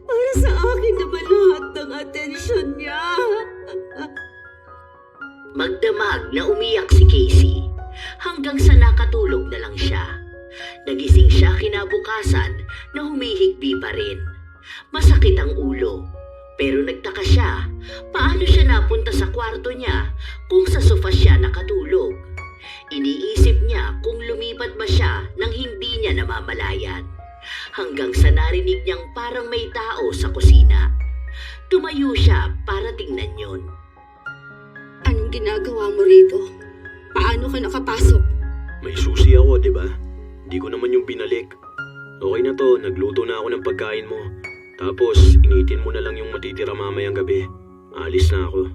Para sa akin naman lahat ng atensyon niya. Magdamag na umiyak si Casey hanggang sa nakatulog na lang siya. Nagising siya kinabukasan na humihikbi pa rin. Masakit ang ulo. Pero nagtaka siya, paano siya napunta sa kwarto niya kung sa sofa siya nakatulog? Iniisip niya kung lumipat ba siya nang hindi niya namamalayan. Hanggang sa narinig niyang parang may tao sa kusina. Tumayo siya para tingnan yun. Anong ginagawa mo rito? Paano ka nakapasok? May susi ako, di ba? Hindi ko naman yung binalik. Okay na to, nagluto na ako ng pagkain mo. Tapos, initin mo na lang yung matitira mamayang gabi. Alis na ako.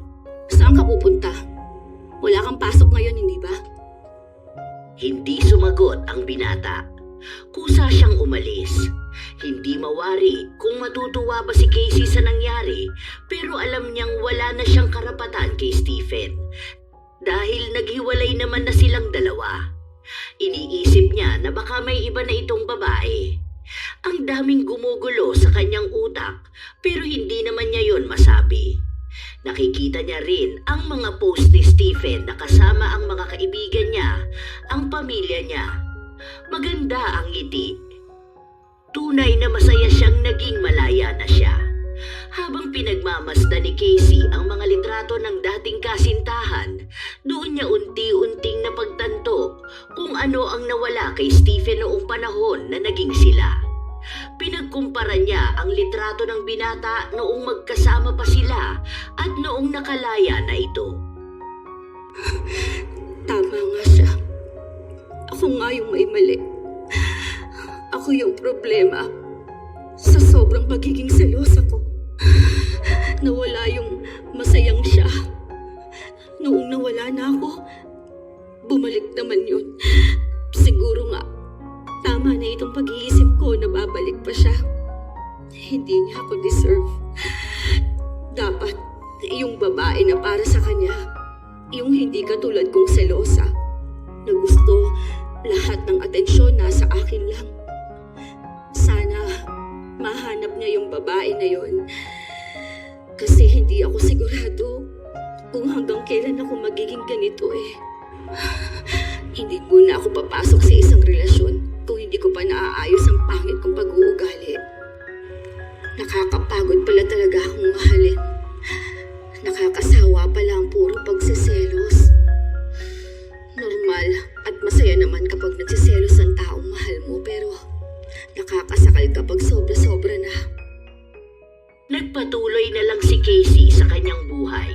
Saan ka pupunta? Wala kang pasok ngayon, hindi ba? Hindi sumagot ang binata. Kusa siyang umalis. Hindi mawari kung matutuwa ba si Casey sa nangyari, pero alam niyang wala na siyang karapatan kay Stephen. Dahil naghiwalay naman na silang dalawa. Iniisip niya na baka may iba na itong babae. Ang daming gumugulo sa kanyang utak, pero hindi naman niya yon masabi. Nakikita niya rin ang mga post ni Stephen na kasama ang mga kaibigan niya, ang pamilya niya. Maganda ang ngiti. Tunay na masaya siyang naging malaya na siya. Habang pinagmamasdan ni Casey ang mga litrato ng dating kasintahan, doon niya unti-unting napagtanto kung ano ang nawala kay Stephen noong panahon na naging sila. Pinagkumpara niya ang litrato ng binata noong magkasama pa sila at noong nakalaya na ito. Tama nga siya. Ako nga yung may mali. Ako yung problema. Sa sobrang pagiging selosa ko, nawala yung masayang siya. Noong nawala na ako, bumalik naman yun. Siguro nga, tama na itong pag-iisip ko na babalik pa siya. Hindi niya ako deserve. Dapat, yung babae na para sa kanya, yung hindi katulad kong selosa, na gusto lahat ng atensyon nasa akin lang. Sana mahanap niya yung babae na yon. Kasi hindi ako sigurado kung hanggang kailan ako magiging ganito eh. Hindi muna ako papasok sa isang relasyon kung hindi ko pa naaayos ang pangit kong pag-uugali. Nakakapagod pala talaga akong mahalin. Nakakasawa pala ang puro pagsiselos. Normal at masaya naman kapag nagsiselos ang taong mahal mo, pero nakakasakal kapag sobra-sobra na. Nagpatuloy na lang si Casey sa kanyang buhay.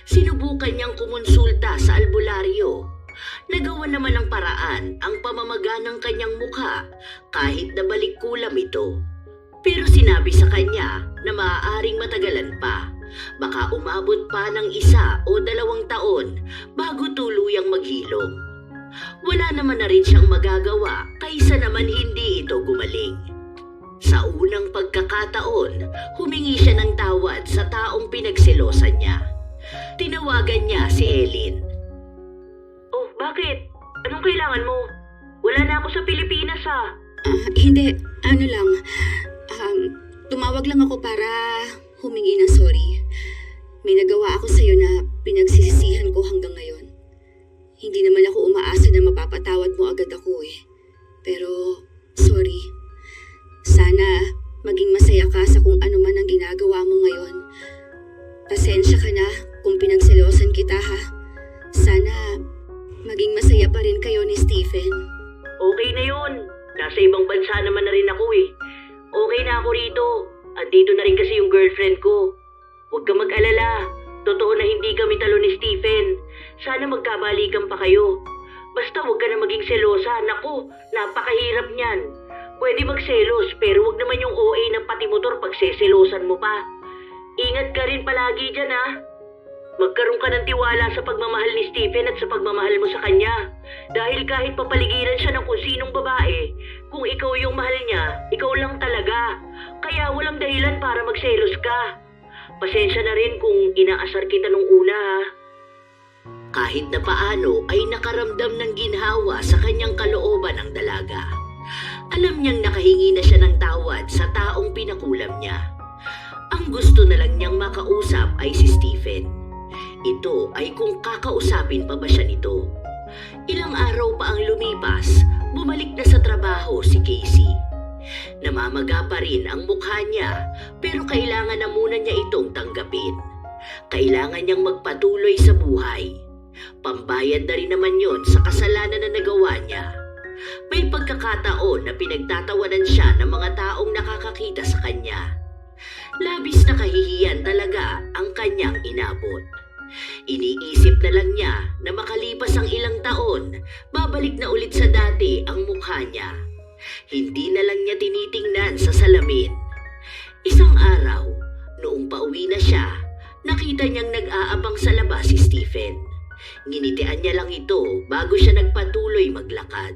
Sinubukan niyang kumonsulta sa albularyo. Nagawa naman ng paraan ang pamamaga ng kanyang mukha kahit na balik kulam ito. Pero sinabi sa kanya na maaaring matagalan pa. Baka umabot pa ng 1 o 2 taon bago tuluyang maghilom. Wala naman na rin siyang magagawa kaysa naman hindi ito gumaling. Sa unang pagkakataon, humingi siya ng tawad sa taong pinagselosan niya. Tinawagan niya si Ellen. Oh, bakit? Anong kailangan mo? Wala na ako sa Pilipinas Hindi, ano lang. Tumawag lang ako para humingi ng sorry. May nagawa ako sa'yo na pinagsisisihan ko hanggang ngayon. Hindi naman ako umaasa na mapapatawad mo agad ako eh. Pero, sorry. Sana maging masaya ka sa kung ano man ang ginagawa mo ngayon. Pasensya ka na kung pinagselosan kita ha. Sana maging masaya pa rin kayo ni Stephen. Okay na yun. Nasa ibang bansa naman na rin ako eh. Okay na ako rito. Andito na rin kasi yung girlfriend ko. Huwag ka mag-alala. Totoo na hindi kami talo ni Stephen. Sana magkabalikan pa kayo. Basta huwag ka na maging selosa. Naku, napakahirap niyan. Pwede magselos pero huwag naman yung OA ng pati motor pag seselosan mo pa. Ingat ka rin palagi dyan ha. Magkaroon ka ng tiwala sa pagmamahal ni Stephen at sa pagmamahal mo sa kanya. Dahil kahit papaligiran siya ng kung sinong babae, kung ikaw yung mahal niya, ikaw lang talaga. Kaya walang dahilan para magselos ka. Pasensya na rin kung inaasar kita nung una ha. Kahit na paano ay nakaramdam ng ginhawa sa kanyang kalooban ng dalaga. Alam niyang nakahingi na siya ng tawad sa taong pinakulam niya. Ang gusto na lang niyang makausap ay si Stephen. Ito ay kung kakausapin pa ba siya nito. Ilang araw pa ang lumipas, bumalik na sa trabaho si Casey. Namamaga pa rin ang mukha niya pero kailangan na muna niya itong tanggapin. Kailangan niyang magpatuloy sa buhay. Pambayad na rin naman yon sa kasalanan na nagawa niya. May pagkakataon na pinagtatawanan siya ng mga taong nakakakita sa kanya. Labis na kahihiyan talaga ang kanyang inabot. Iniisip na lang niya na makalipas ang ilang taon, babalik na ulit sa dati ang mukha niya. Hindi na lang niya tinitingnan sa salamin. Isang araw, noong pauwi na siya, nakita niyang nag-aabang sa labas si Stephen. Nginitian niya lang ito bago siya nagpatuloy maglakad.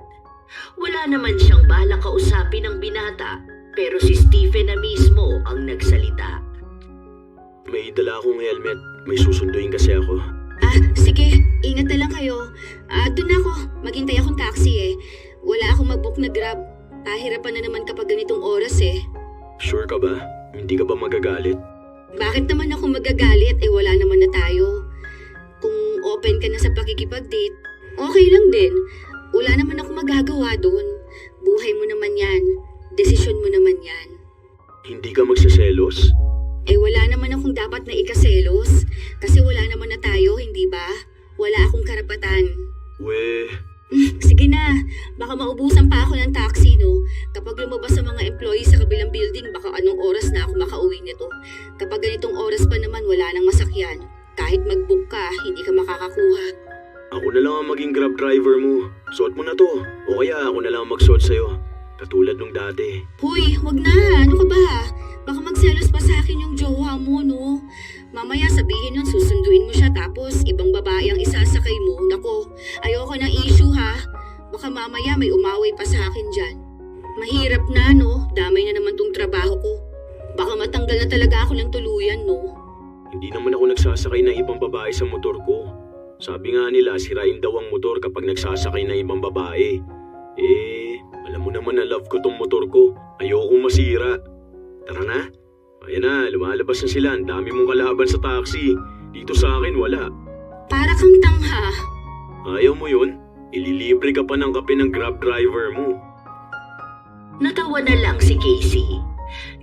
Wala naman siyang balak kausapin ng binata, pero si Stephen na mismo ang nagsalita. May dala akong helmet. May susunduin kasi ako. Sige. Ingat na lang kayo. Doon ako. Maghintay akong taxi eh. Wala akong mag-book na Grab. Pahirapan na naman kapag ganitong oras eh. Sure ka ba? Hindi ka ba magagalit? Bakit naman ako magagalit? Wala naman na tayo. Kung open ka na sa pakikipag-date, okay lang din. Wala naman ako magagawa doon. Buhay mo naman yan. Desisyon mo naman yan. Hindi ka magsaselos? Wala naman akong dapat na ikaselos. Kasi wala naman na tayo, hindi ba? Wala akong karapatan. Sige na. Baka maubusan pa ako ng taxi, no? Kapag lumabas sa mga employee sa kabilang building, baka anong oras na ako makauwi nito. Kapag ganitong oras pa naman, wala nang masakyan. Kahit mag-book ka, hindi ka makakakuha. Ako na lang ang maging Grab driver mo. Suot mo na to. O kaya ako na lang ang magsuot sa'yo. Katulad nung dati. Hoy, wag na. Ano ka ba? Baka magselos pa sa akin yung jowa mo, no? Mamaya sabihin nun, susunduin mo siya tapos ibang babae ang isasakay mo. Nako, ayoko ng issue ha. Baka mamaya may umaway pa sa akin dyan. Mahirap na, no? Damay na naman tong trabaho ko. Baka matanggal na talaga ako ng tuluyan, no? Hindi naman ako nagsasakay ng ibang babae sa motor ko. Sabi nga nila, sirain daw ang motor kapag nagsasakay ng ibang babae. Alam mo naman na love ko tong motor ko. Ayoko masira. Tara na. Ayan na, lumalabas na sila. Ang dami mong kalaban sa taxi. Dito sa akin, wala. Para kang tangha. Ayaw mo yun? Ililibre ka pa ng kape ng Grab driver mo. Natawa na lang si Casey.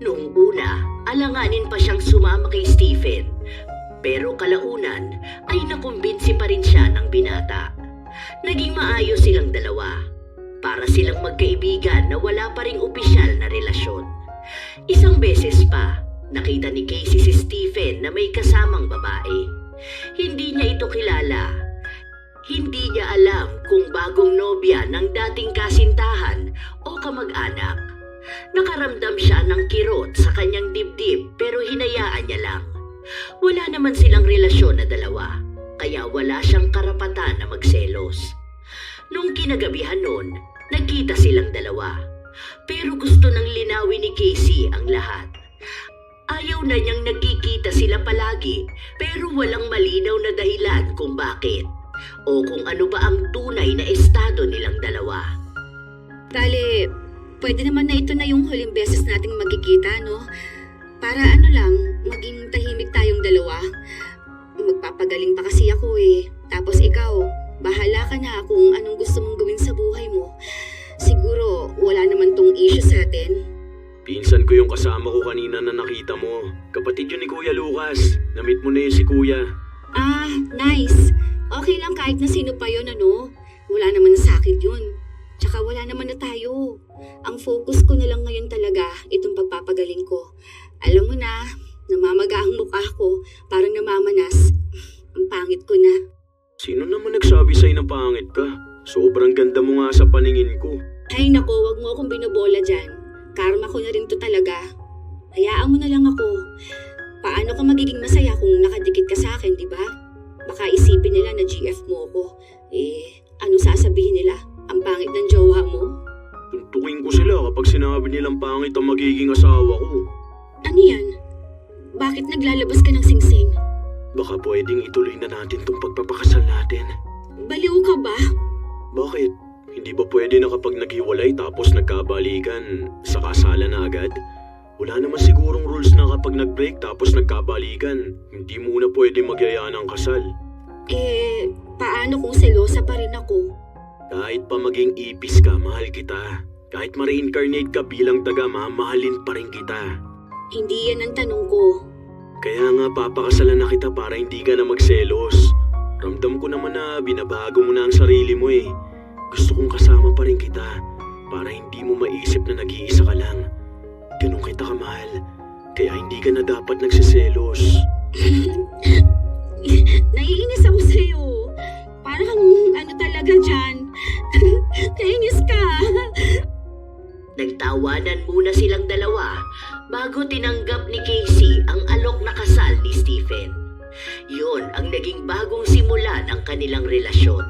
Noong una, alanganin pa siyang sumama kay Stephen. Pero kalaunan ay nakumbinsi pa rin siya ng binata. Naging maayos silang dalawa. Para silang magkaibigan na wala pa ring opisyal na relasyon. Isang beses pa, nakita ni Casey si Stephen na may kasamang babae. Hindi niya ito kilala. Hindi niya alam kung bagong nobya ng dating kasintahan o kamag-anak. Nakaramdam siya ng kirot sa kanyang dibdib pero hinayaan niya lang. Wala naman silang relasyon na dalawa, kaya wala siyang karapatan na magselos. Nung kinagabihan nun, nagkita silang dalawa. Pero gusto nang linawin ni Casey ang lahat. Ayaw na niyang nagkikita sila palagi pero walang malinaw na dahilan kung bakit o kung ano ba ang tunay na estado nilang dalawa. Bale, pwede naman na ito na yung huling beses nating magkikita, no? Para maging tahimik tayong dalawa. Magpapagaling pa kasi ako eh. Tapos ikaw, bahala ka na kung anong gusto mong gawin sa buhay mo. Siguro, wala naman tong issue sa atin. Pinsan ko yung kasama ko kanina na nakita mo. Kapatid yun ni Kuya Lucas. Na-meet mo na yun si Kuya. Nice. Okay lang kahit na sino pa yun, ano? Wala naman sa akin yun. Tsaka wala naman na tayo. Ang focus ko na lang ngayon talaga, itong pagpapagaling ko. Alam mo na, namamaga ang mukha ko, parang namamanas. Ang pangit ko na. Sino naman nagsabi sa'yo na pangit ka? Sobrang ganda mo nga sa paningin ko. Ay nako, wag mo akong binobola dyan. Karma ko na rin to talaga. Hayaan mo na lang ako. Paano ka magiging masaya kung nakadikit ka sa akin, di ba? Baka isipin nila na GF mo ko. Ano sasabihin nila? Ang pangit ng jowa mo? Tuntukin ko sila kapag sinabi nilang pangit ang magiging asawa ko. Ano yan? Bakit naglalabas ka ng singsing? Baka pwedeng ituloy na natin tong pagpapakasal natin. Baliw ka ba? Bakit? Hindi ba pwede na kapag naghiwalay tapos nagkabalikan, sa kasalan na agad? Wala naman sigurong rules na kapag nag-break tapos nagkabalikan. Hindi muna pwede magyaya ng kasal. Paano kung selosa pa rin ako? Kahit pa maging ipis ka, mahal kita. Kahit ma-reincarnate ka bilang daga, mamahalin pa rin kita. Hindi yan ang tanong ko. Kaya nga papakasalan na kita para hindi ka na magselos. Ramdam ko naman na binabago mo na ang sarili mo eh. Gusto kong kasama pa rin kita para hindi mo maisip na nag-iisa ka lang. Ganun kita kamahal, kaya hindi ka na dapat nagsiselos. Naiinis ako sa'yo. Parang ano talaga dyan. Kainis ka. Nagtawanan muna silang dalawa bago tinanggap ni Casey ang alok na kasal ni Stephen. Yun ang naging bagong simula ng kanilang relasyon.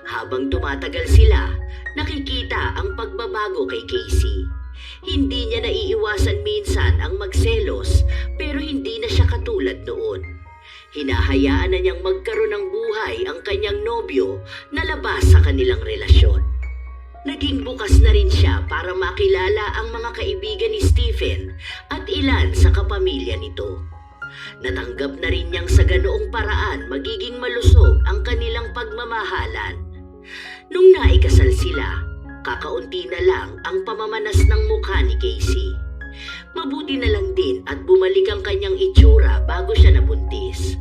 Habang tumatagal sila, nakikita ang pagbabago kay Casey. Hindi niya naiiwasan minsan ang magselos pero hindi na siya katulad noon. Hinahayaan na niyang magkaroon ng buhay ang kanyang nobyo na labas sa kanilang relasyon. Naging bukas na rin siya para makilala ang mga kaibigan ni Stephen at ilan sa kapamilya nito. Natanggap na rin niyang sa ganoong paraan magiging malusog ang kanilang pagmamahalan. Nung naikasal sila, kakaunti na lang ang pamamanas ng mukha ni Casey. Mabuti na lang din at bumalik ang kanyang itsura bago siya nabuntis.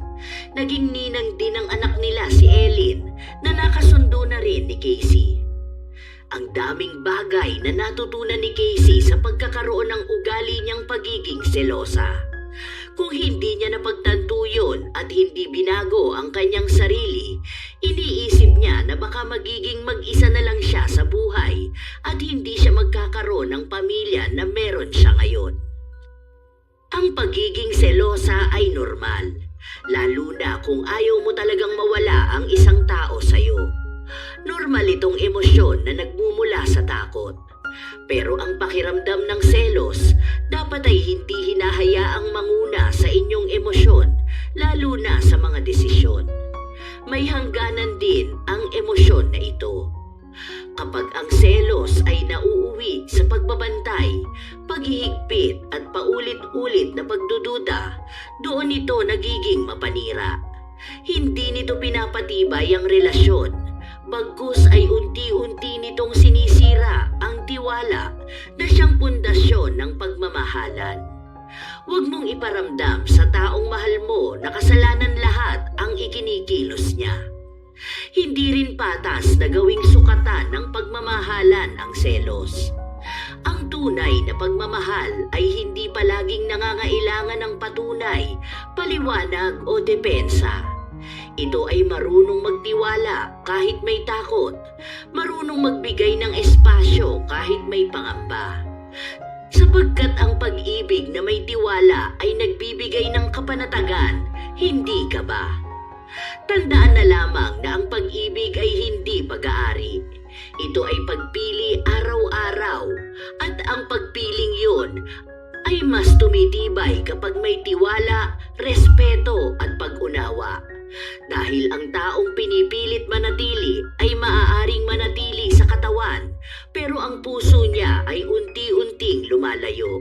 Naging ninang din ang anak nila si Ellen na nakasundo na rin ni Casey. Ang daming bagay na natutunan ni Casey sa pagkakaroon ng ugali niyang pagiging selosa. Kung hindi niya napagtanto yun at hindi binago ang kanyang sarili, iniisip niya na baka magiging mag-isa na lang siya sa buhay at hindi siya magkakaroon ng pamilya na meron siya ngayon. Ang pagiging selosa ay normal, lalo na kung ayaw mo talagang mawala ang isang tao sa'yo. Normal itong emosyon na nagmumula sa takot. Pero ang pakiramdam ng selos dapat ay hindi hinahayaang manguna sa inyong emosyon, lalo na sa mga desisyon. May hangganan din ang emosyon na ito. Kapag ang selos ay nauuwi sa pagbabantay, paghihigpit at paulit-ulit na pagdududa, doon ito nagiging mapanira. Hindi nito pinapatibay ang relasyon. Bagkus ay unti-unti nitong sinisira ang tiwala na siyang pundasyon ng pagmamahalan. Huwag mong iparamdam sa taong mahal mo na kasalanan lahat ang ikinikilos niya. Hindi rin patas na gawing sukatan ng pagmamahalan ang selos. Ang tunay na pagmamahal ay hindi palaging nangangailangan ng patunay, paliwanag o depensa. Ito ay marunong magtiwala kahit may takot, marunong magbigay ng espasyo kahit may pangamba. Sapagkat ang pag-ibig na may tiwala ay nagbibigay ng kapanatagan, hindi kaba. Tandaan na lamang na ang pag-ibig ay hindi pag-aari. Ito ay pagpili araw-araw at ang pagpiling yun ay mas tumitibay kapag may tiwala, respeto at pag-unawa. Dahil ang taong pinipilit manatili ay maaaring manatili sa katawan, pero ang puso niya ay unti-unting lumalayo.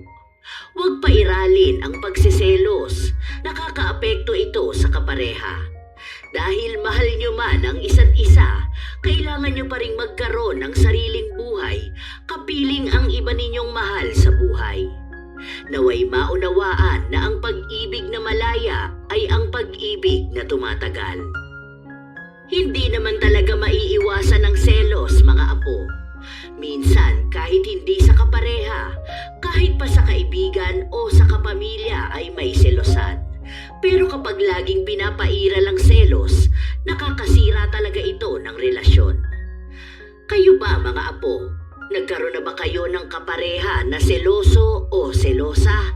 Huwag pairalin ang pagsiselos, nakakaapekto ito sa kapareha. Dahil mahal nyo man ang isa't isa, kailangan nyo pa ring magkaroon ng sariling buhay, kapiling ang iba ninyong mahal sa buhay. Naway maunawaan na ang pag-ibig na malaya ay ang pag-ibig na tumatagal. Hindi naman talaga maiiwasan ang selos, mga apo. Minsan, kahit hindi sa kapareha, kahit pa sa kaibigan o sa kapamilya ay may selosan. Pero kapag laging pinapairal ang selos, nakakasira talaga ito ng relasyon. Kayo ba, mga apo? Nagkaroon na ba kayo ng kapareha na seloso o selosa?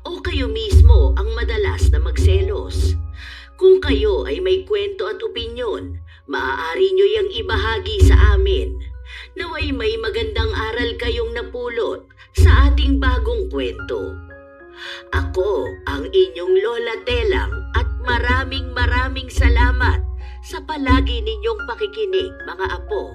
O kayo mismo ang madalas na magselos? Kung kayo ay may kwento at opinyon, maaari nyo yang ibahagi sa amin. Naway may magandang aral kayong napulot sa ating bagong kwento. Ako ang inyong Lola Telang at maraming salamat sa palagi ninyong pakikinig, mga apo.